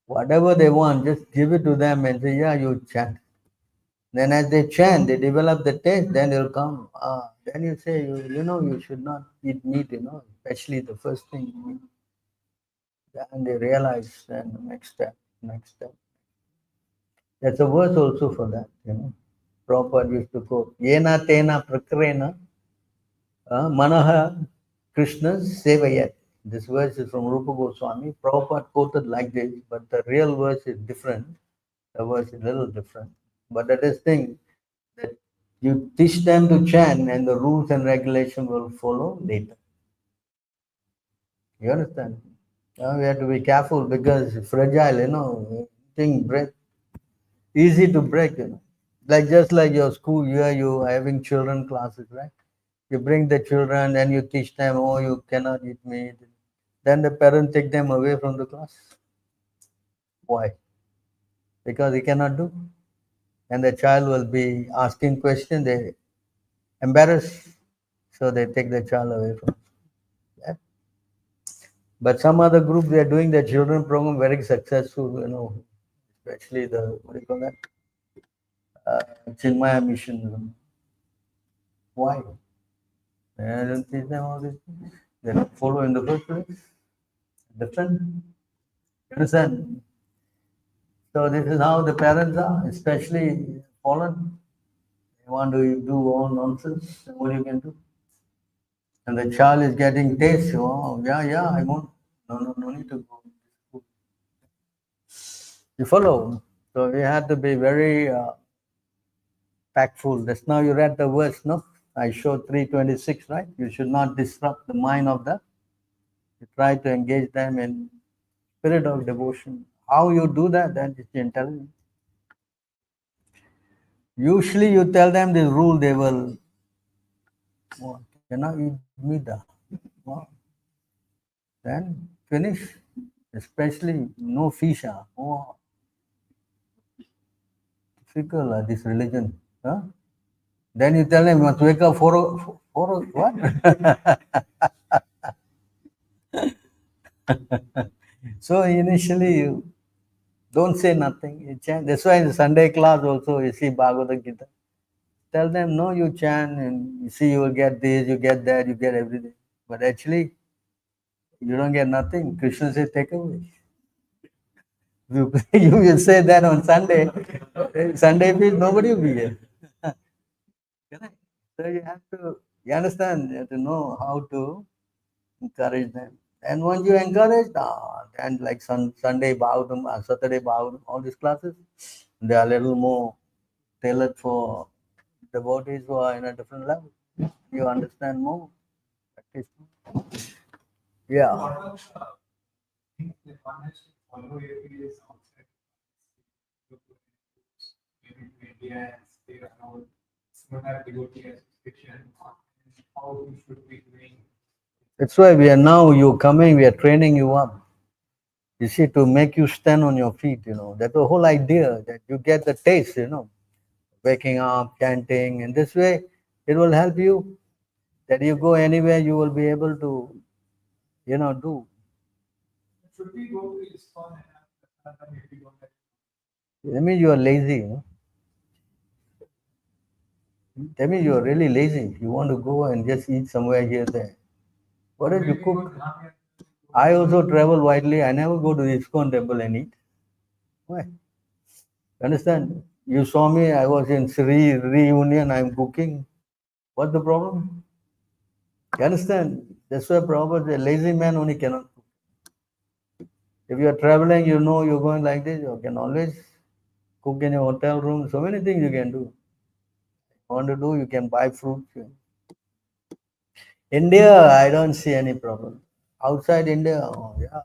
Whatever they want, just give it to them and say, yeah, you chant. Then as they chant, they develop the taste, then they'll come. Then you say, you should not eat meat, especially the first thing. And they realize, then next step, next step. There's a verse also for that. Prabhupada used to quote, Yena tena prakrena manaha Krishna sevayat. This verse is from Rupa Goswami. Prabhupada quoted like this, but the real verse is different. The verse is a little different. But that is thing that you teach them to chant and the rules and regulation will follow later. You understand? We have to be careful because it's fragile, thing break, easy to break. Like just like your school, you are having children classes, right? You bring the children and you teach them, oh, you cannot eat meat. Then the parents take them away from the class. Why? Because he cannot do. And the child will be asking questions, they embarrassed, so they take the child away from. Yeah. But some other group, they are doing the children program very successful, especially the, what do you call that? Chinmaya mission. Why? They don't teach them all this. They don't follow in the first place. Different. You understand? So this is how the parents are, especially fallen. They want to do all nonsense. What you can do? And the child is getting taste. Oh, yeah, I want. No need to go. You follow? So we have to be very tactful. Just now you read the verse, no? I showed 326, right? You should not disrupt the mind of the. You try to engage them in spirit of devotion. How you do that? That is intelligence. Usually you tell them this rule, they will cannot eat meat. Then finish. Especially no fish. Difficult this religion. Then you tell them you must wake up for what? So initially you don't say nothing. You chant. That's why in the Sunday class also you see Bhagavad Gita. Tell them no, you chant and you see you will get this, you get that, you get everything. But actually you don't get nothing. Krishna says take away. You will say that on Sunday. Sunday means nobody will be here. Correct. So you understand, you have to know how to encourage them. And once you encourage, then like Sunday Bhagavatam, Saturday Bhagavatam, all these classes, they are a little more tailored for devotees who are in a different level. You understand more. Practice more. Yeah. What are things that one has to follow if he is outside? Maybe to India and stay around, don't have devotee association, how you should be doing. That's why we are now, you're coming, we are training you up. You see, to make you stand on your feet, That's the whole idea, that you get the taste, waking up, chanting, and this way it will help you that you go anywhere, you will be able to, do. Should we go to ISKCON and have prasadam if we don't have? That means you are lazy. That means you are really lazy. You want to go and just eat somewhere here, there. What did you cook? I also travel widely. I never go to the ISKCON temple and eat. Why? Understand? You saw me, I was in Sri reunion, I'm cooking. What's the problem? You understand? That's why probably a lazy man only cannot cook. If you are traveling, you're going like this, you can always cook in your hotel room. So many things you can do. You want to do, you can buy fruits. India, I don't see any problem. Outside India, oh yeah.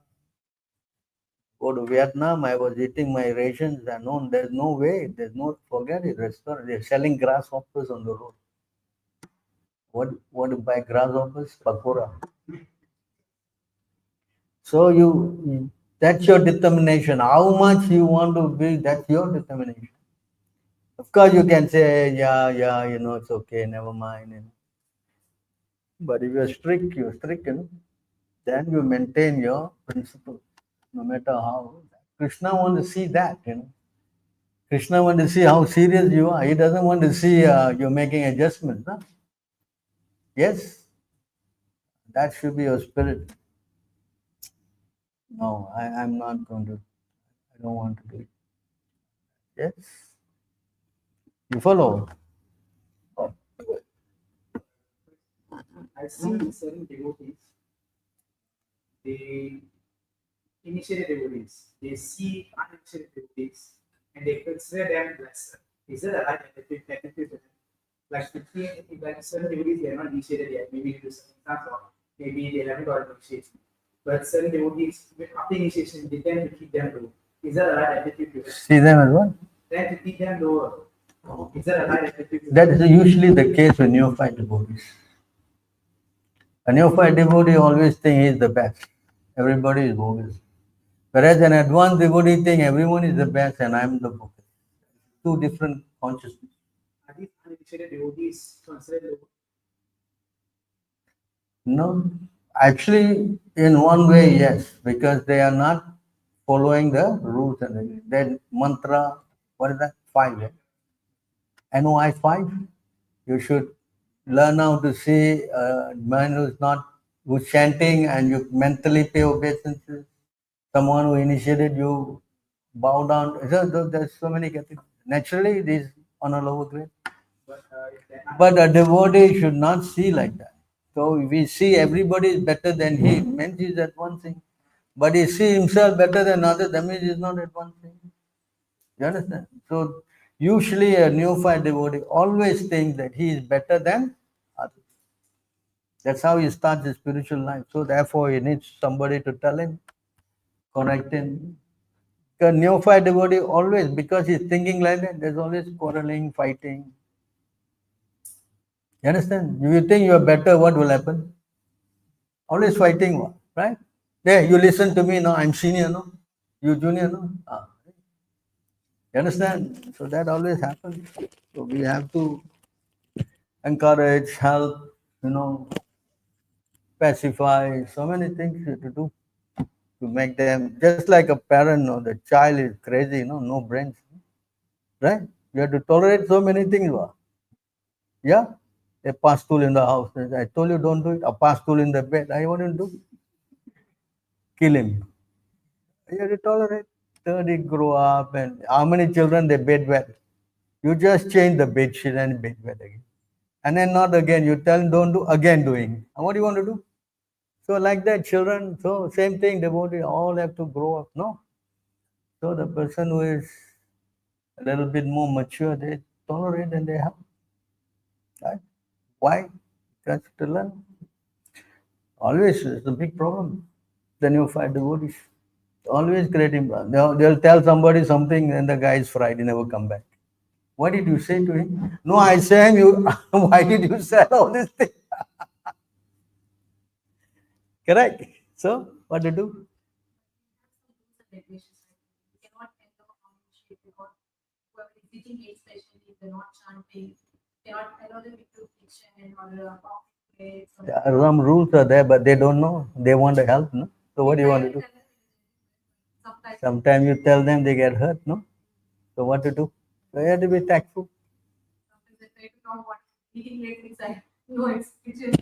Go to Vietnam, I was eating my rations and no, there's no way, there's no, forget it, restaurant, they're selling grasshoppers on the road. What to buy grasshoppers? Pakora. So that's your determination. How much you want to be, that's your determination. Of course, you can say, yeah, it's okay, never mind. But if you're strict, then you maintain your principle, no matter how. Krishna wants to see that, Krishna wants to see how serious you are. He doesn't want to see you're making adjustments. No? Yes, that should be your spirit. No, I'm not going to. I don't want to do it. Yes, you follow. I've seen certain devotees, they initiated devotees, they see uninitiated devotees, and they consider them lesser. Is that a right attitude to them? Like 15, like certain devotees, they are not initiated yet, maybe due to circumstance or maybe they haven't got initiation. But certain devotees, after initiation, they tend to keep them low. Is that a right attitude to them? See them as what? Tend to keep them lower. Is that a right attitude to That them? is usually the case with neophyte devotees. A neophyte devotee always thinks he is the best. Everybody is bogus. Whereas an advanced devotee thinks everyone is the best and I'm the bogus. Two different consciousness. Are these uninitiated devotees considered low? No, actually, in one way, yes, because they are not following the rules and regulations. Then mantra, what is that? 5. NOI 5. You should learn how to see a man who's not who's chanting and you mentally pay obeisances. Someone who initiated you, bow down. There's so many categories. Naturally, it is on a lower grade. But if they're not, But a devotee should not see like that. So if we see everybody is better than he, means he's advancing. But he see himself better than others, that means he's not advancing. You understand? So usually a neophyte devotee always thinks that he is better than others. That's how he starts his spiritual life. So therefore he needs somebody to tell him, correct him. The neophyte devotee always, because he's thinking like that, there's always quarreling, fighting. You understand? If you think you are better, what will happen? Always fighting, right? There, you listen to me now, I'm senior, no? You junior, no? You understand? So that always happens. So we have to encourage, help, pacify, so many things you have to do to make them, just like a parent, the child is crazy, no brains, right? You have to tolerate so many things. Yeah? A pass tool in the house. I told you don't do it. A pass tool in the bed. I wouldn't do. Kill him. You have to tolerate. Till he grow up, and how many children they bed wet? You just change the bed sheet and bed wet again. And then not again. You tell him don't do, again doing. And what do you want to do? So like that, children, so same thing, devotee, all have to grow up, no? So the person who is a little bit more mature, they tolerate and they help. Right? Why? Because to learn. Always it's a big problem. Then you find devotees. Always creating problem. They'll tell somebody something and the guy is fried, he never come back. What did you say to him? No, I say you. Why did you say all this thing? Correct. So what to do? Regulations, right? You cannot enter a shape because whoever is teaching eight session, if they're not chanting, cannot allow them into kitchen or coffee plates. Some rules are there, but they don't know. They want to help, no? So what do you want to do? Sometimes Sometimes you tell them they get hurt, no? So what to do? So you have to be tactful. they try to know what eating plates inside. No, it's kitchen.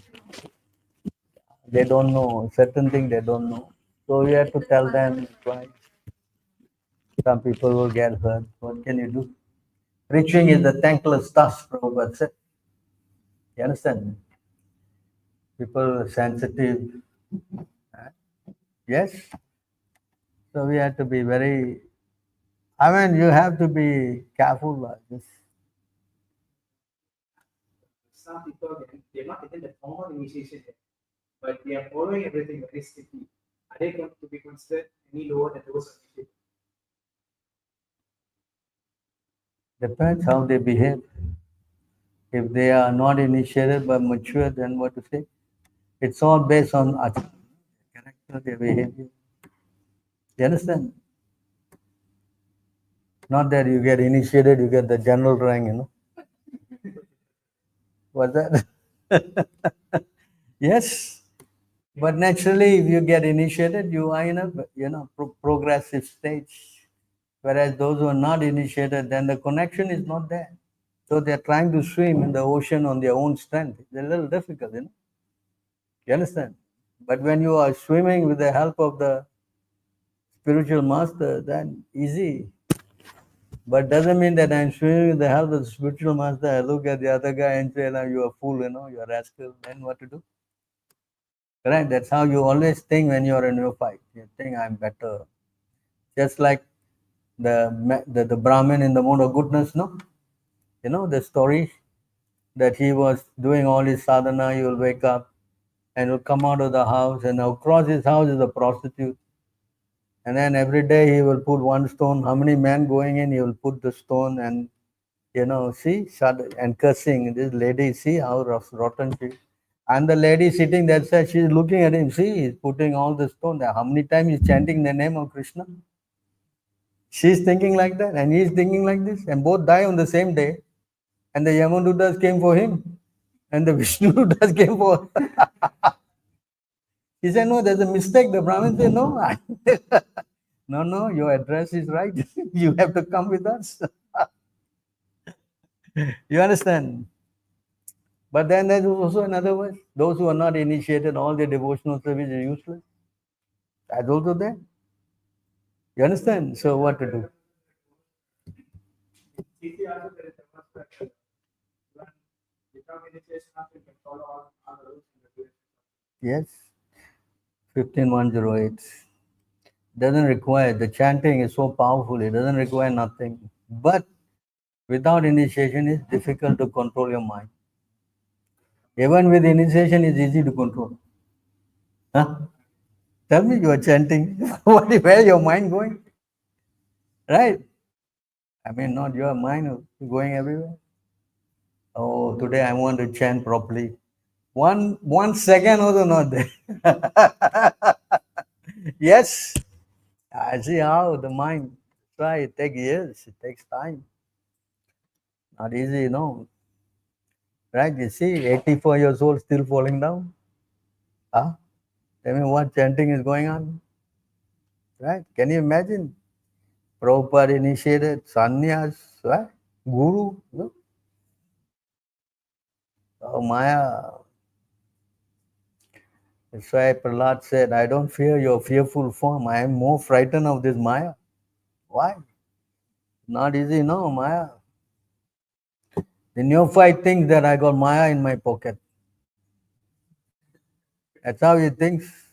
They don't know certain things. They don't know. So you have to tell them. Right? Some people will get hurt. What can you do? Preaching is a thankless task, Prabhupada said. You understand? People are sensitive. Yes? So we have to be very, you have to be careful. some people, they're not taking the formal initiation yet, but they are following everything very strictly. Are they going to be considered any lower than those initiated? Depends how they behave. If they are not initiated but mature, then what to say? It's all based on achara, character, their behavior. You understand? Not that you get initiated, you get the general rank, What's that? Yes. But naturally, if you get initiated, you are in a progressive stage. Whereas those who are not initiated, then the connection is not there. So they're trying to swim in the ocean on their own strength. It's a little difficult, You understand? But when you are swimming with the help of the spiritual master, then easy. But doesn't mean that I'm swimming with the help of the spiritual master. I look at the other guy and say, "Now you are fool, you're a rascal." Then what to do? Right? That's how you always think when you're in your fight. You think I'm better. Just like the Brahmin in the mode of goodness, no? The story that he was doing all his sadhana, he will wake up and will come out of the house, and across his house is a prostitute. And then every day he will put one stone. How many men going in, he will put the stone and, see, and cursing. This lady, see how rotten she is. And the lady sitting that side, she's looking at him. See, he's putting all the stone there. How many times he's chanting the name of Krishna? She's thinking like that, and he's thinking like this, and both die on the same day. And the Yamadutas came for him, and the Vishnudutas came for her. He said, "No, there's a mistake." The Brahmin said, "No, no, your address is right. You have to come with us." You understand? But then there's also another way. Those who are not initiated, all their devotional service is useless. That's also there. You understand? So what to do? Easy also there is a must that one without initiation also you can follow all the rules and regulations. Yes. 15108. Doesn't require, the chanting is so powerful, it doesn't require nothing. But without initiation, it's difficult to control your mind. Even with initiation, it's easy to control. Huh? Tell me, you are chanting. Where your mind going? Right? I mean, not your mind going everywhere. Oh, today I want to chant properly. One second also not there. Yes, I see how the mind try. It takes years. It takes time. Not easy, Right? You see, 84 years old still falling down. Huh? Tell me what chanting is going on. Right? Can you imagine? Prabhupada initiated sannyas, right? Guru. Oh, Maya. That's why Prahlad said, "I don't fear your fearful form. I am more frightened of this Maya." Why? Not easy, no, Maya. The neophyte thinks that I got Maya in my pocket. That's how he thinks.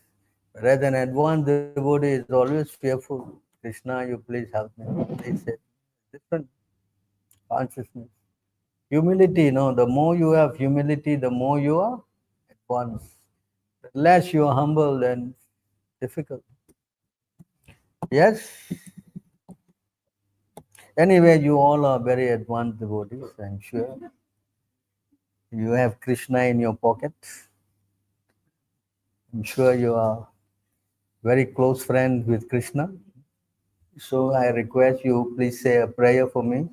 Whereas an advanced devotee is always fearful. Krishna, you please help me. Please say. Different consciousness. Humility, the more you have humility, the more you are advanced. The less you are humble, then difficult. Yes. Anyway, you all are very advanced devotees, I'm sure. You have Krishna in your pocket. I'm sure you are very close friend with Krishna. So I request you please say a prayer for me.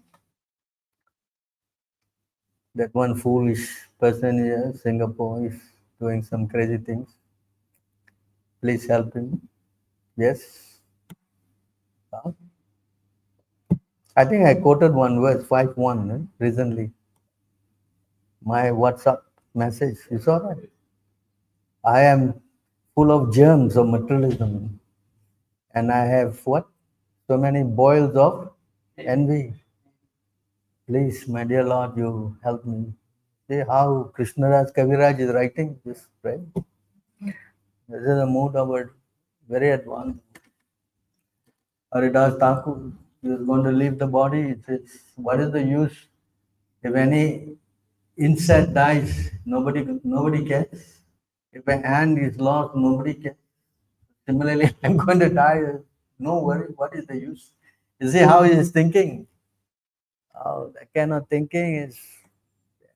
That one foolish person here, Singapore, is doing some crazy things. Please help him. Yes. Huh? I think I quoted one verse, 5:1, recently. My WhatsApp message. You saw that? I am full of germs of materialism. And I have what? So many boils of envy. Please, my dear Lord, you help me. See how Krishnadas Kaviraj is writing this, right? This is a mood of a very advanced. Haridas Thakur is going to leave the body. It says, what is the use if any insect dies? Nobody cares. If a hand is lost, nobody cares. Similarly, I'm going to die. No worry. What is the use? You see how he is thinking? Oh, that kind of thinking is,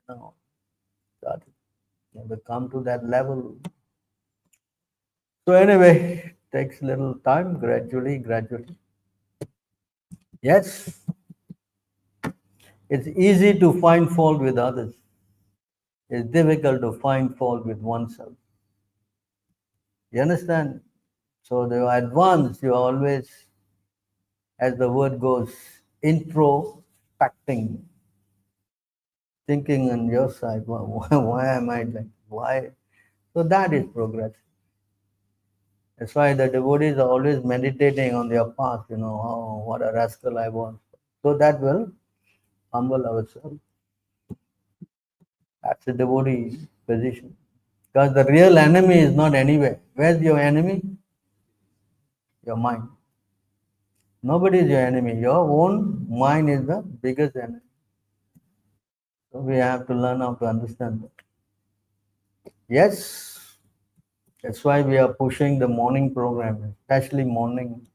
got to never come to that level. So anyway, takes a little time, gradually. Yes, it's easy to find fault with others. It's difficult to find fault with oneself. You understand? So the advanced, you always, as the word goes, introspecting, thinking on your side, why am I like, why? So that is progress. That's why the devotees are always meditating on their past, oh, what a rascal I was. So that will humble ourselves. That's the devotee position. Because the real enemy is not anywhere. Where's your enemy? Your mind. Nobody is your enemy. Your own mind is the biggest enemy. So we have to learn how to understand that. Yes, that's why we are pushing the morning program, especially morning.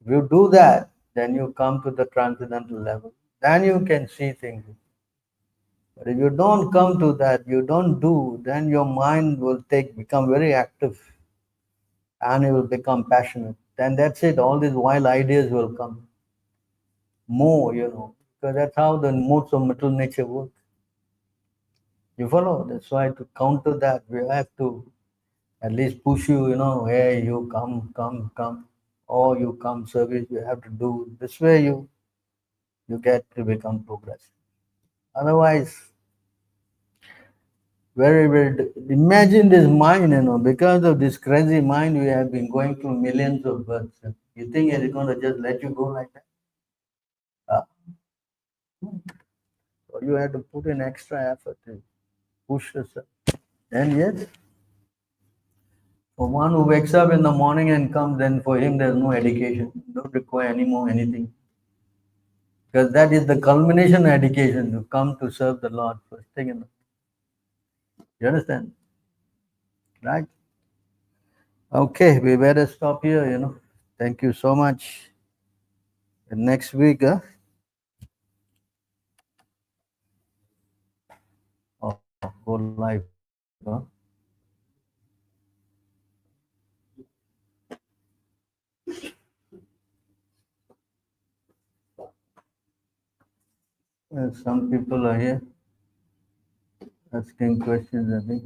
If you do that, then you come to the transcendental level. Then you can see things. But if you don't come to that, you don't do, then your mind will become very active and it will become passionate. Then that's it. All these wild ideas will come. More, because that's how the modes of material nature work. You follow? That's why to counter that, we have to at least push you, hey, you come, or you come service, you have to do. This way you get to become progressive. Otherwise, imagine this mind, because of this crazy mind, we have been going through millions of births. You think it's going to just let you go like that? Uh, so you have to put in extra effort to push yourself. And yes, for one who wakes up in the morning and comes, then for him there's no education. Don't require any more anything. Because that is the culmination of education to come to serve the Lord first thing in the. You understand? Right? Okay, we better stop here. Thank you so much. And next week, oh, go live, Some people are here asking questions, I think.